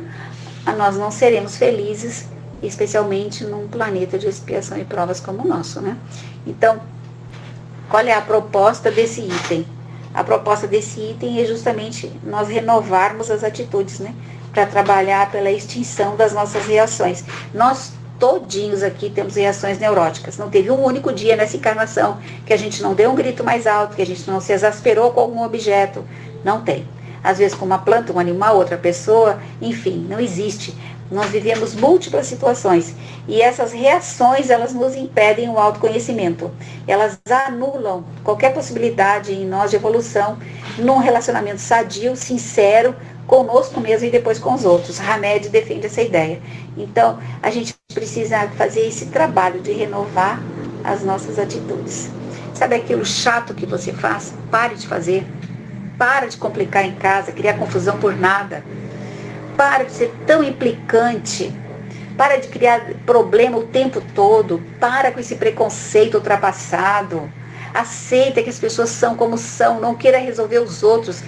nós não seremos felizes especialmente num planeta de expiação e provas como o nosso, né? Então, qual é a proposta desse item? A proposta desse item é justamente nós renovarmos as atitudes, né? Para trabalhar pela extinção das nossas reações. Nós todinhos aqui temos reações neuróticas. Não teve um único dia nessa encarnação que a gente não deu um grito mais alto, que a gente não se exasperou com algum objeto. Não tem. Às vezes com uma planta, um animal, outra pessoa, enfim, não existe. Nós vivemos múltiplas situações e essas reações, elas nos impedem o autoconhecimento. Elas anulam qualquer possibilidade em nós de evolução num relacionamento sadio, sincero, conosco mesmo e depois com os outros. Hamed defende essa ideia. Então, a gente precisa fazer esse trabalho de renovar as nossas atitudes. Sabe aquilo chato que você faz? Pare de fazer. Para de complicar em casa, criar confusão por nada. Para de ser tão implicante. Para de criar problema o tempo todo. Para com esse preconceito ultrapassado. Aceita que as pessoas são como são. Não queira resolver os outros.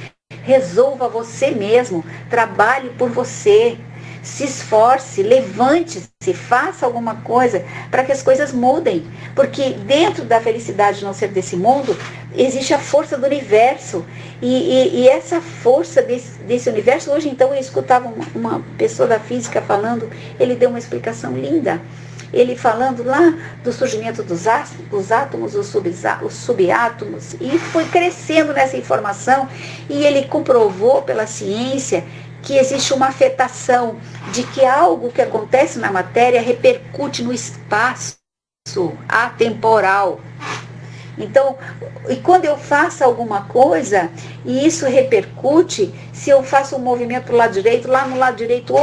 Resolva você mesmo. Trabalhe por você. Se esforce, levante-se, faça alguma coisa para que as coisas mudem. Porque dentro da felicidade de não ser desse mundo, existe a força do universo. E essa força desse universo, hoje então eu escutava uma pessoa da física falando, ele deu uma explicação linda. Ele falando lá do surgimento dos átomos, os subátomos, e foi crescendo nessa informação, e ele comprovou pela ciência que existe uma afetação de que algo que acontece na matéria repercute no espaço atemporal. Então, e quando eu faço alguma coisa e isso repercute, se eu faço um movimento do lado direito, lá no lado direito, do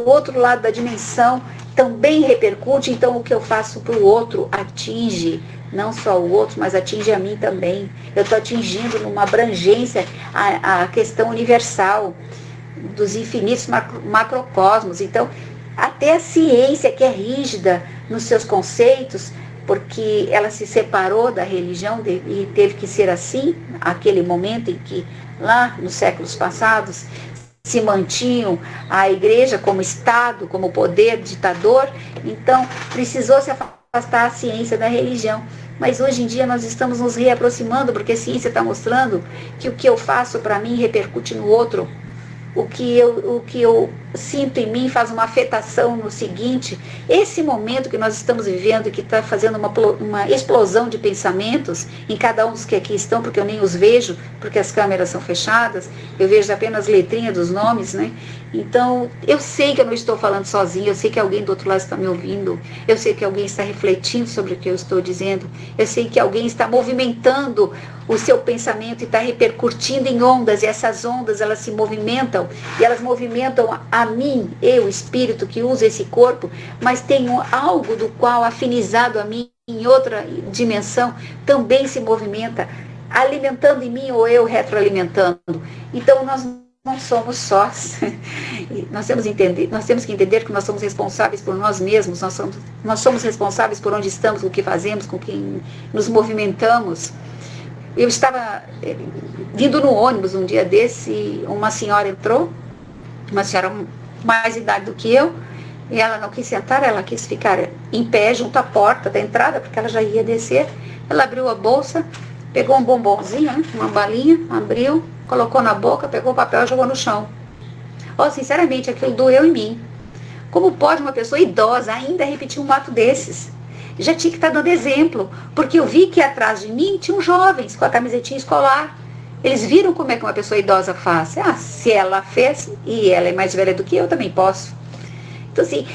outro lado da dimensão também repercute, então o que eu faço para o outro atinge não só o outro, mas atinge a mim também. Eu estou atingindo numa abrangência a questão universal dos infinitos macrocosmos. Então, até a ciência, que é rígida nos seus conceitos, porque ela se separou da religião e teve que ser assim, aquele momento em que, lá nos séculos passados, se mantinham a igreja como Estado, como poder ditador, então precisou se afastar a ciência da religião. Mas hoje em dia nós estamos nos reaproximando, porque a ciência está mostrando que o que eu faço para mim repercute no outro. O que eu sinto em mim faz uma afetação no seguinte. Esse momento que nós estamos vivendo, que está fazendo uma explosão de pensamentos em cada um dos que aqui estão, porque eu nem os vejo, porque as câmeras são fechadas, eu vejo apenas letrinha dos nomes, né? Então, eu sei que eu não estou falando sozinha, eu sei que alguém do outro lado está me ouvindo, eu sei que alguém está refletindo sobre o que eu estou dizendo, eu sei que alguém está movimentando o seu pensamento e está repercutindo em ondas, e essas ondas, elas se movimentam, e elas movimentam a mim, eu, espírito que usa esse corpo, mas tenho algo do qual, afinizado a mim, em outra dimensão, também se movimenta, alimentando em mim ou eu retroalimentando. Então, nós não somos sós. Nós temos que entender que nós somos responsáveis por nós mesmos, nós somos responsáveis por onde estamos, o que fazemos, com quem nos movimentamos. Eu estava vindo no ônibus um dia desse, e uma senhora entrou, uma senhora mais idade do que eu, e ela não quis sentar, ela quis ficar em pé junto à porta da entrada, porque ela já ia descer. Ela abriu a bolsa, pegou um bombonzinho, né, uma balinha, abriu, colocou na boca, pegou o papel e jogou no chão. Sinceramente, aquilo doeu em mim. Como pode uma pessoa idosa ainda repetir um ato desses? Já tinha que estar dando exemplo, porque eu vi que atrás de mim tinham jovens com a camisetinha escolar. Eles viram como é que uma pessoa idosa faz. Se ela fez e ela é mais velha do que eu, também posso. Então, assim,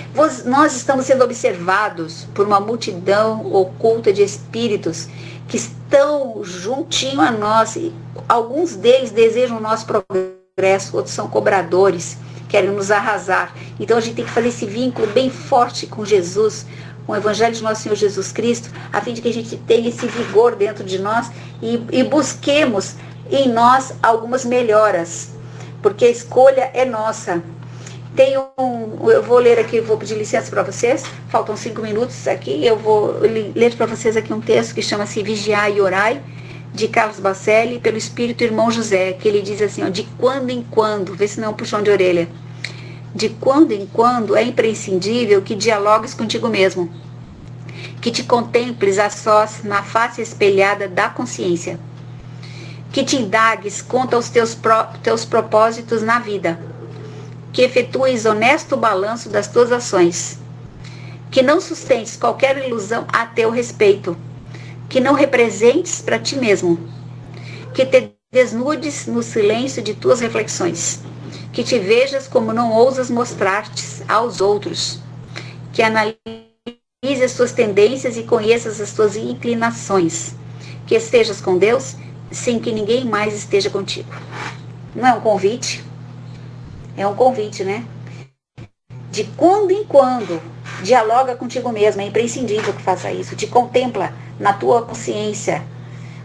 nós estamos sendo observados por uma multidão oculta de espíritos que estão juntinho a nós. E alguns deles desejam o nosso progresso, outros são cobradores, querem nos arrasar. Então, a gente tem que fazer esse vínculo bem forte com Jesus, com o Evangelho de Nosso Senhor Jesus Cristo, a fim de que a gente tenha esse vigor dentro de nós e busquemos em nós algumas melhoras, porque a escolha é nossa. Eu vou ler aqui, vou pedir licença para vocês, faltam 5 minutos aqui, eu vou ler para vocês aqui um texto que chama-se Vigiai e Orai, de Carlos Bacelli, pelo Espírito Irmão José, que ele diz assim, de quando em quando, vê se não é um puxão de orelha, De quando em quando é imprescindível que dialogues contigo mesmo, que te contemples a sós na face espelhada da consciência, que te indagues quanto aos teus propósitos na vida, que efetues honesto balanço das tuas ações, que não sustentes qualquer ilusão a teu respeito, que não representes para ti mesmo, que te desnudes no silêncio de tuas reflexões, que te vejas como não ousas mostrar-te aos outros, que analise as tuas tendências e conheças as tuas inclinações, que estejas com Deus sem que ninguém mais esteja contigo. Não é um convite? É um convite, né? De quando em quando, dialoga contigo mesmo, é imprescindível que faça isso, te contempla na tua consciência,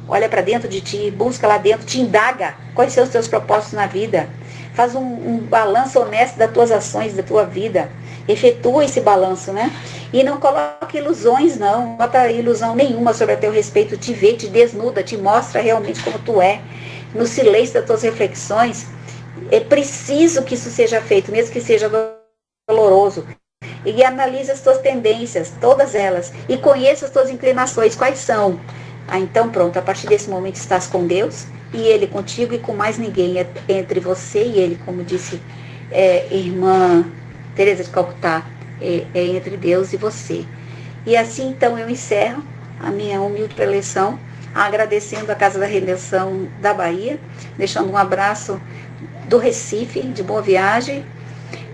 olha para dentro de ti, busca lá dentro, te indaga quais são os teus propósitos na vida, faz um balanço honesto das tuas ações, da tua vida, efetua esse balanço, né? E não coloca ilusões, não bota ilusão nenhuma sobre o teu respeito, te vê, te desnuda, te mostra realmente como tu é, no silêncio das tuas reflexões. É preciso que isso seja feito, mesmo que seja doloroso. E analisa as tuas tendências, todas elas, e conheça as tuas inclinações, quais são. Então pronto, a partir desse momento estás com Deus, e Ele contigo e com mais ninguém, entre você e Ele, como disse irmã Teresa de Calcutá, é entre Deus e você. E assim então eu encerro a minha humilde preleção, agradecendo a Casa da Redenção da Bahia, deixando um abraço do Recife, de boa viagem,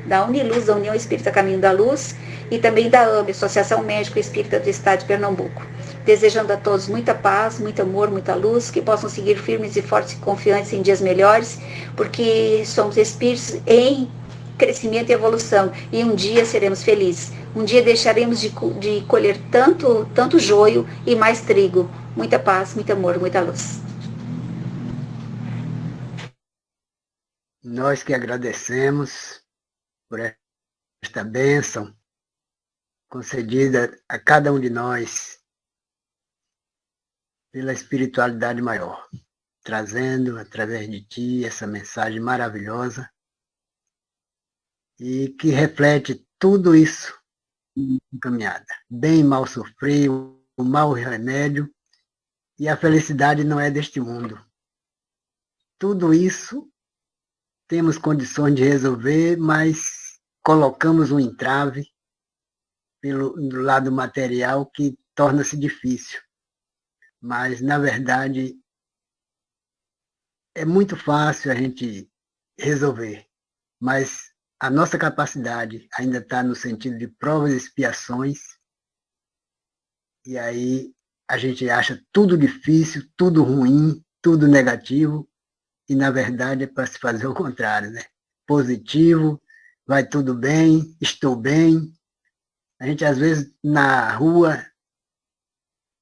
da Uniluz, da União Espírita Caminho da Luz, e também da AME, Associação Médico Espírita do Estado de Pernambuco. Desejando a todos muita paz, muito amor, muita luz, que possam seguir firmes e fortes e confiantes em dias melhores, porque somos espíritos em crescimento e evolução, e um dia seremos felizes. Um dia deixaremos de colher tanto joio e mais trigo. Muita paz, muito amor, muita luz. Nós que agradecemos por esta bênção concedida a cada um de nós pela espiritualidade maior, trazendo através de ti essa mensagem maravilhosa e que reflete tudo isso encaminhada. Bem e mal sofrer, o mal remédio, e a felicidade não é deste mundo. Tudo isso temos condições de resolver, mas colocamos um entrave do lado material que torna-se difícil. Mas, na verdade, é muito fácil a gente resolver, mas a nossa capacidade ainda está no sentido de provas e expiações, e aí a gente acha tudo difícil, tudo ruim, tudo negativo, e na verdade é para se fazer o contrário, né? Positivo, vai tudo bem, estou bem. A gente às vezes na rua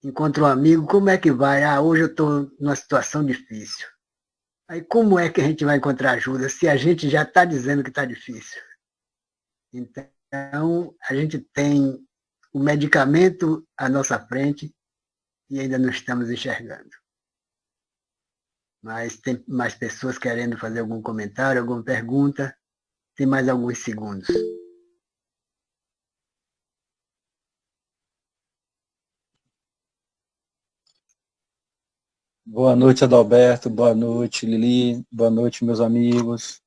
encontra um amigo, como é que vai? Hoje eu estou numa situação difícil. Aí como é que a gente vai encontrar ajuda se a gente já está dizendo que está difícil? Então, a gente tem o medicamento à nossa frente e ainda não estamos enxergando. Mas tem mais pessoas querendo fazer algum comentário, alguma pergunta. Tem mais alguns segundos. Boa noite, Adalberto. Boa noite, Lili. Boa noite, meus amigos.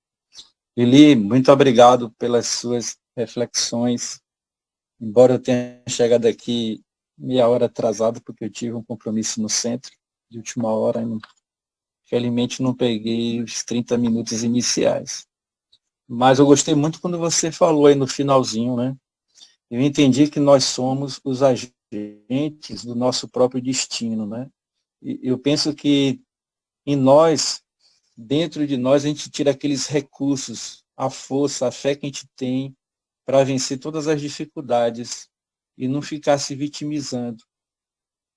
Lili, muito obrigado pelas suas reflexões. Embora eu tenha chegado aqui meia hora atrasado, porque eu tive um compromisso no centro de última hora, e infelizmente não peguei os 30 minutos iniciais. Mas eu gostei muito quando você falou aí no finalzinho, né? Eu entendi que nós somos os agentes do nosso próprio destino, né? Eu penso que em nós, dentro de nós, a gente tira aqueles recursos, a força, a fé que a gente tem para vencer todas as dificuldades e não ficar se vitimizando,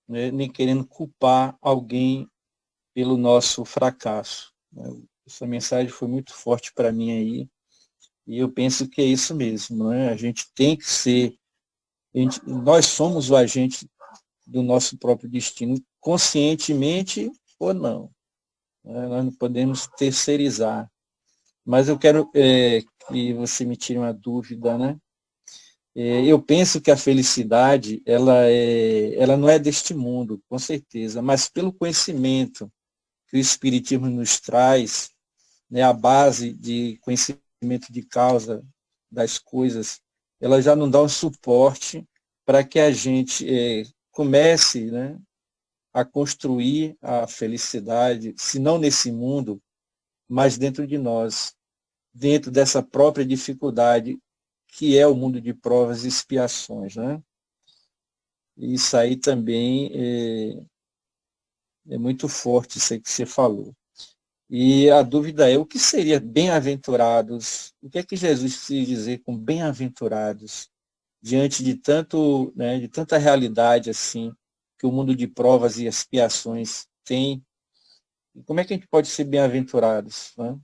né? Nem querendo culpar alguém pelo nosso fracasso, né? Essa mensagem foi muito forte para mim aí, e eu penso que é isso mesmo, né? A gente tem que ser, nós somos o agente do nosso próprio destino, conscientemente ou não, né? Nós não podemos terceirizar. Mas eu quero que você me tire uma dúvida, né? Eu penso que a felicidade, ela não é deste mundo, com certeza, mas pelo conhecimento que o Espiritismo nos traz, né, a base de conhecimento de causa das coisas, ela já não dá um suporte para que a gente comece, né, a construir a felicidade, se não nesse mundo, mas dentro de nós, dentro dessa própria dificuldade que é o mundo de provas e expiações, né? Isso aí também é muito forte, isso aí que você falou. E a dúvida é, o que seria bem-aventurados? O que é que Jesus quis dizer com bem-aventurados? Diante de tanto, né, de tanta realidade assim, que o mundo de provas e expiações tem. Como é que a gente pode ser bem-aventurados, né?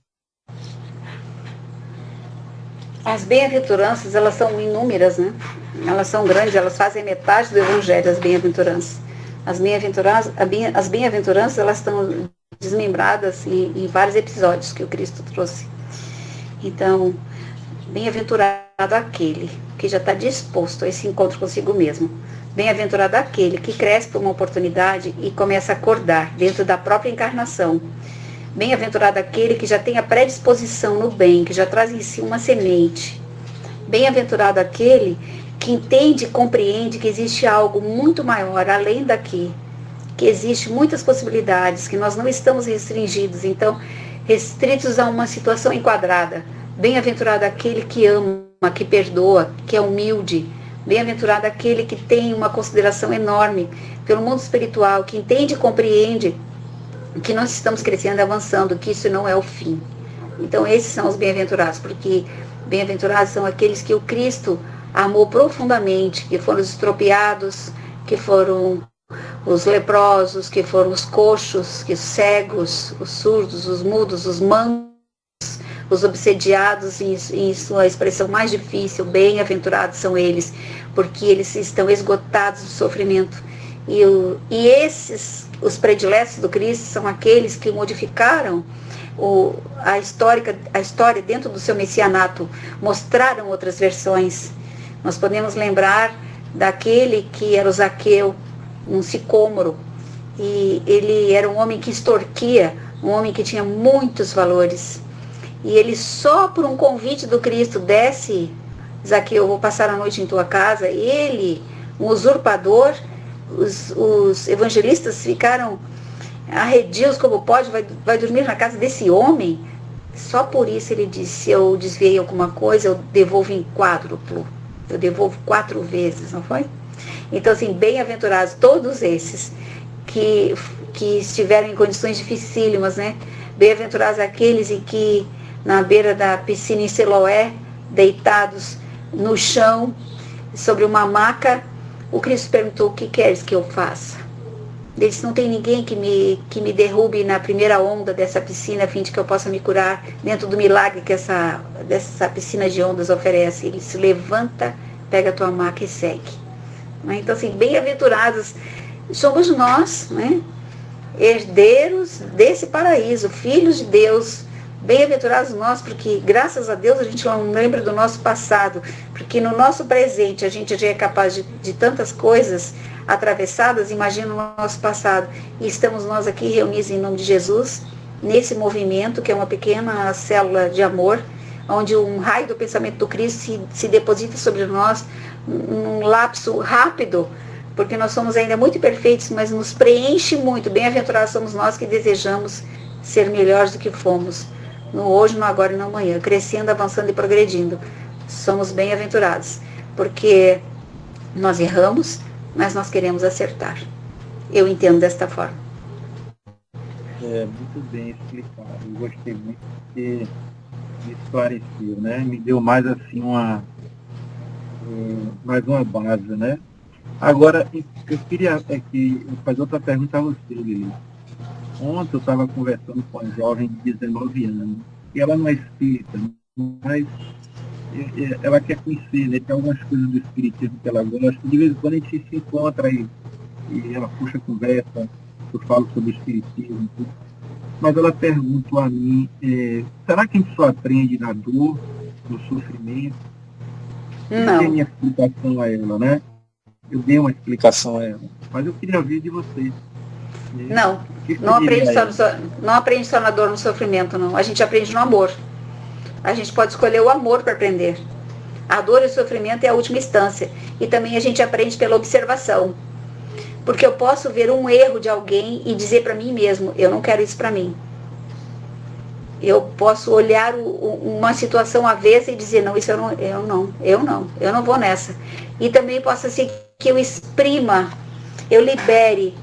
As bem-aventuranças, elas são inúmeras, né? Elas são grandes, elas fazem metade do Evangelho, as bem-aventuranças. As bem-aventuranças, elas estão desmembradas em vários episódios que o Cristo trouxe. Então, bem-aventurado aquele que já está disposto a esse encontro consigo mesmo. Bem-aventurado aquele que cresce por uma oportunidade e começa a acordar dentro da própria encarnação. Bem-aventurado aquele que já tem a predisposição no bem, que já traz em si uma semente. Bem-aventurado aquele que entende e compreende que existe algo muito maior além daqui, que existe muitas possibilidades, que nós não estamos restringidos, então, restritos a uma situação enquadrada. Bem-aventurado aquele que ama, que perdoa, que é humilde. Bem-aventurado aquele que tem uma consideração enorme pelo mundo espiritual, que entende e compreende que nós estamos crescendo e avançando, que isso não é o fim. Então, esses são os bem-aventurados, porque bem-aventurados são aqueles que o Cristo amou profundamente, que foram os estropiados, que foram os leprosos, que foram os coxos, que os cegos, os surdos, os mudos, os mancos, os obsediados em sua expressão mais difícil. Bem-aventurados são eles, porque eles estão esgotados do sofrimento. E esses, os prediletos do Cristo, são aqueles que modificaram a história dentro do seu messianato, mostraram outras versões. Nós podemos lembrar daquele que era o Zaqueu, um sicômoro, e ele era um homem que extorquia, um homem que tinha muitos valores, e ele só por um convite do Cristo: desce, Zaqueu, eu vou passar a noite em tua casa. Ele, um usurpador, os evangelistas ficaram arredios, como pode, vai dormir na casa desse homem? Só por isso ele disse: se eu desviei alguma coisa, eu devolvo em quádruplo, eu devolvo 4 vezes, não foi? Então, assim, bem-aventurados todos esses que estiveram em condições dificílimas, né? Bem-aventurados aqueles em que, na beira da piscina em Siloé, deitados no chão, sobre uma maca, o Cristo perguntou: o que queres que eu faça? Ele disse: não tem ninguém que me derrube na primeira onda dessa piscina, a fim de que eu possa me curar dentro do milagre que dessa piscina de ondas oferece. Ele se levanta, pega a tua maca e segue. Então, assim, bem-aventurados somos nós, né? Herdeiros desse paraíso, filhos de Deus. Bem-aventurados nós, porque graças a Deus a gente não lembra do nosso passado, porque no nosso presente a gente já é capaz de tantas coisas atravessadas. Imagina o nosso passado. E estamos nós aqui reunidos em nome de Jesus, nesse movimento que é uma pequena célula de amor, onde um raio do pensamento do Cristo se deposita sobre nós num lapso rápido, porque nós somos ainda muito imperfeitos, mas nos preenche muito. Bem-aventurados somos nós que desejamos ser melhores do que fomos, no hoje, no agora e no amanhã, crescendo, avançando e progredindo. Somos bem-aventurados, porque nós erramos, mas nós queremos acertar. Eu entendo desta forma. Muito bem explicado. Eu gostei muito porque me esclareceu, né? Me deu mais assim mais uma base, né? Agora, eu queria fazer outra pergunta a você, Lili. Ontem eu estava conversando com uma jovem de 19 anos, e ela não é espírita, mas ela quer conhecer, né? Tem algumas coisas do espiritismo que ela gosta. De vez em quando a gente se encontra e ela puxa a conversa, eu falo sobre espiritismo, mas ela perguntou a mim: será que a gente só aprende na dor? no sofrimento. Não. Eu dei minha explicação a ela, né? Eu dei uma explicação a ela. Mas eu queria ouvir de você. Não. Não aprende só na dor, no sofrimento, não. A gente aprende no amor. A gente pode escolher o amor para aprender. A dor e o sofrimento é a última instância. E também a gente aprende pela observação. Porque eu posso ver um erro de alguém e dizer para mim mesmo, eu não quero isso para mim. Eu posso olhar uma situação avessa e dizer, não, isso eu não vou nessa. E também possa ser que eu exprima, eu libere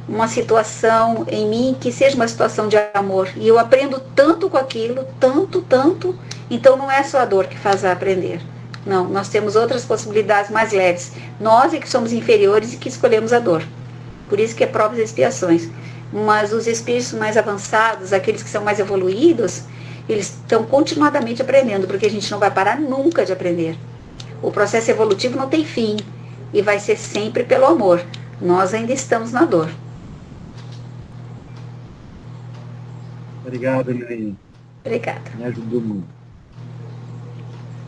uma situação em mim que seja uma situação de amor. E eu aprendo tanto com aquilo, tanto. Então não é só a dor que faz aprender. Não, nós temos outras possibilidades mais leves. Nós é que somos inferiores e que escolhemos a dor. Por isso que é provas e expiações. Mas os espíritos mais avançados, aqueles que são mais evoluídos, eles estão continuadamente aprendendo, porque a gente não vai parar nunca de aprender. O processo evolutivo não tem fim e vai ser sempre pelo amor. Nós ainda estamos na dor. Obrigado, Lili. Obrigada. Me ajudou muito.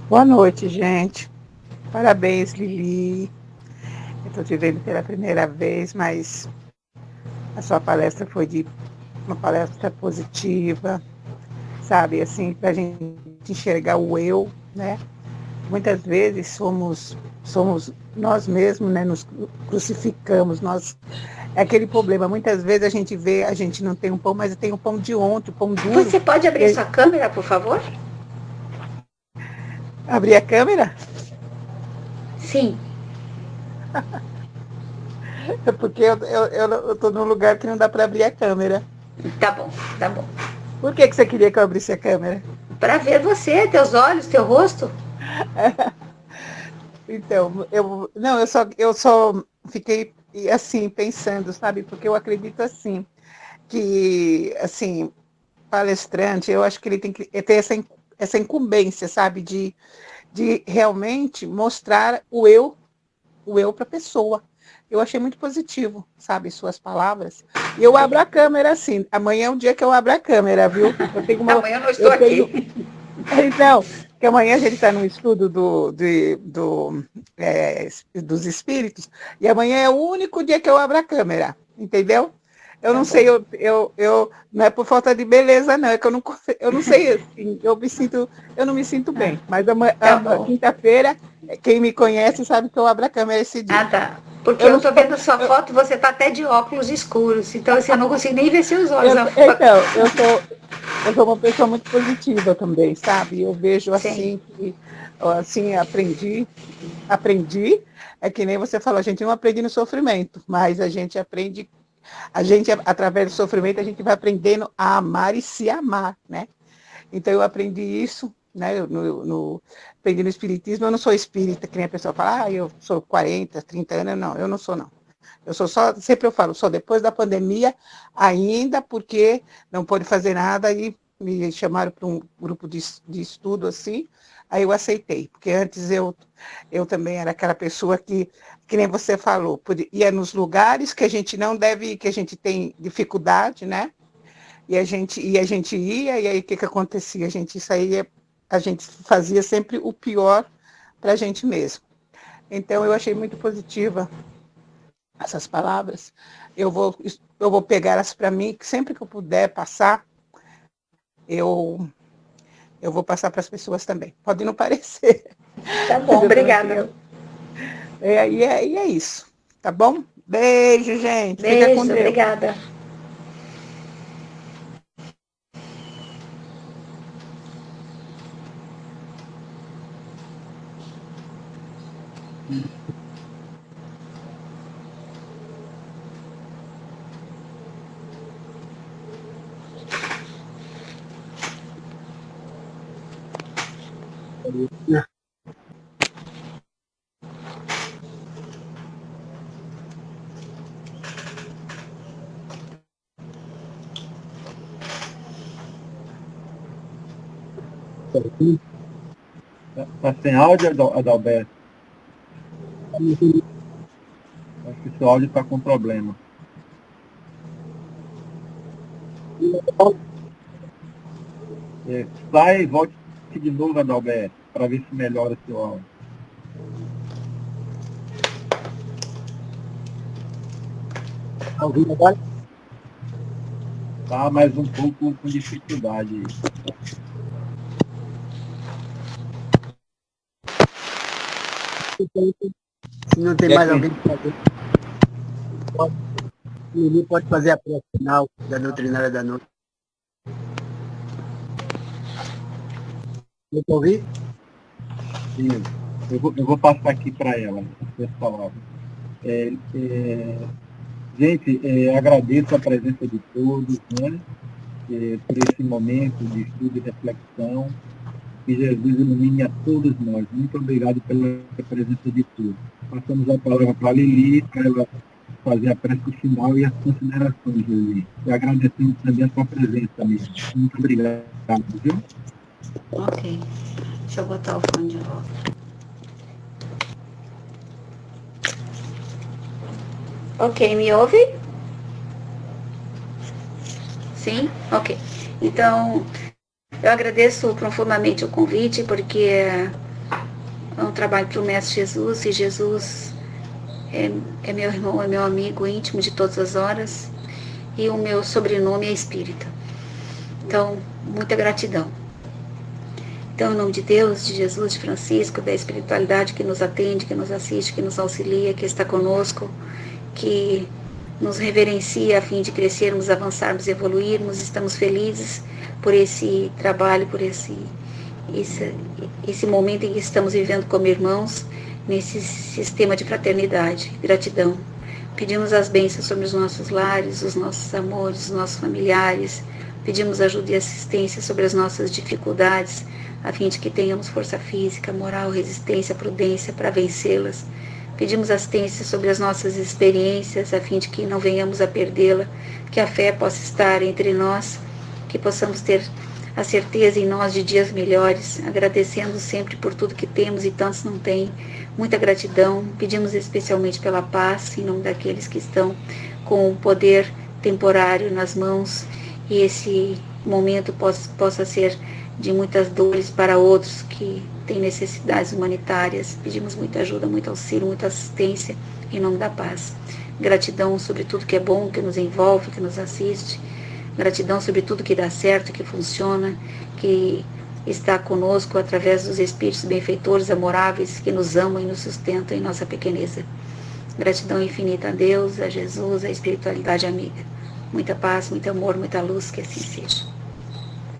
Boa noite, gente. Parabéns, Lili. Eu estou te vendo pela primeira vez, mas a sua palestra foi uma palestra positiva, sabe, assim, para a gente enxergar o eu, né? Muitas vezes somos nós mesmos, né? Nos crucificamos, é aquele problema. Muitas vezes a gente não tem um pão, mas tem o pão de ontem, o pão duro. Você pode abrir sua câmera, por favor? Abrir a câmera? Sim. É porque eu estou num lugar que não dá para abrir a câmera. Tá bom. Por que você queria que eu abrisse a câmera? Para ver você, teus olhos, teu rosto. Então, eu só fiquei assim, pensando, sabe? Porque eu acredito assim, que, assim, palestrante, eu acho que ele tem que ter essa incumbência, sabe? De realmente mostrar o eu para a pessoa. Eu achei muito positivo, sabe, suas palavras. E eu abro a câmera assim. Amanhã é o dia que eu abro a câmera, viu? Amanhã eu não estou aqui. Então, que amanhã a gente está no estudo dos espíritos, e amanhã é o único dia que eu abro a câmera, entendeu? Eu não sei, eu não é por falta de beleza, não, é que eu não sei, assim, eu não me sinto bem. Mas a quinta-feira, quem me conhece sabe que eu abro a câmera esse dia. Ah, tá. Porque eu estou vendo a sua foto, você está até de óculos escuros, então assim, eu não consigo nem ver seus olhos. Então, eu sou uma pessoa muito positiva também, sabe? Eu vejo assim, que, assim, aprendi, é que nem você falou, a gente não aprende no sofrimento, mas a gente aprende, através do sofrimento, a gente vai aprendendo a amar e se amar, né? Então eu aprendi isso, né? Aprendi no espiritismo. Eu não sou espírita, que nem a pessoa fala, eu sou 40, 30 anos, não, eu não sou não. Eu sou sempre eu falo, só depois da pandemia, ainda porque não pôde fazer nada e me chamaram para um grupo de estudo assim, aí eu aceitei, porque antes eu também era aquela pessoa que nem você falou, ia nos lugares que a gente não deve ir, que a gente tem dificuldade, né? E a gente ia, e aí o que acontecia? A gente fazia sempre o pior para a gente mesmo. Então eu achei muito positiva essas palavras. Eu vou pegar elas para mim, que sempre que eu puder passar, eu vou passar para as pessoas também. Pode não parecer. Tá bom, obrigada. E é isso, tá bom? Beijo, gente. Beijo, fica com Deus. Obrigada. Tá sem áudio, Adalberto? Acho que seu áudio está com problema. Sai e volte de novo, Adalberto. para ver se melhora seu áudio. Tá ouvindo agora? Tá, mas um pouco com dificuldade. Se não tem mais alguém para fazer, o Lili pode fazer a prece final da doutrinária da noite. Você ouvir? Sim, eu vou passar aqui para ela essa palavra. Gente, agradeço a presença de todos, né? Por esse momento de estudo e reflexão. Que Jesus ilumine a todos nós. Muito obrigado pela presença de todos. Passamos a palavra para a Lili, para ela fazer a prece final e as considerações, Lili. E agradecemos também a sua presença, amiga. Muito obrigado, viu? Ok. Deixa eu botar o fone de volta. Ok, me ouve? Sim? Ok. Então, eu agradeço profundamente o convite, porque é um trabalho para o Mestre Jesus, e Jesus é meu irmão, é meu amigo íntimo de todas as horas, e o meu sobrenome é Espírita. Então, muita gratidão. Então, em nome de Deus, de Jesus, de Francisco, da espiritualidade que nos atende, que nos assiste, que nos auxilia, que está conosco, que nos reverencia a fim de crescermos, avançarmos, evoluirmos, estamos felizes por esse trabalho, por esse momento em que estamos vivendo como irmãos, nesse sistema de fraternidade. Gratidão. Pedimos as bênçãos sobre os nossos lares, os nossos amores, os nossos familiares. Pedimos ajuda e assistência sobre as nossas dificuldades, a fim de que tenhamos força física, moral, resistência, prudência para vencê-las. Pedimos assistência sobre as nossas experiências, a fim de que não venhamos a perdê-la, que a fé possa estar entre nós, que possamos ter a certeza em nós de dias melhores, agradecendo sempre por tudo que temos e tantos não têm. Muita gratidão. Pedimos especialmente pela paz, em nome daqueles que estão com o poder temporário nas mãos, e esse momento possa ser de muitas dores para outros que têm necessidades humanitárias. Pedimos muita ajuda, muito auxílio, muita assistência, em nome da paz. Gratidão sobre tudo que é bom, que nos envolve, que nos assiste. Gratidão sobre tudo que dá certo, que funciona, que está conosco através dos espíritos benfeitores, amoráveis, que nos amam e nos sustentam em nossa pequeneza. Gratidão infinita a Deus, a Jesus, a espiritualidade amiga. Muita paz, muito amor, muita luz, que assim seja.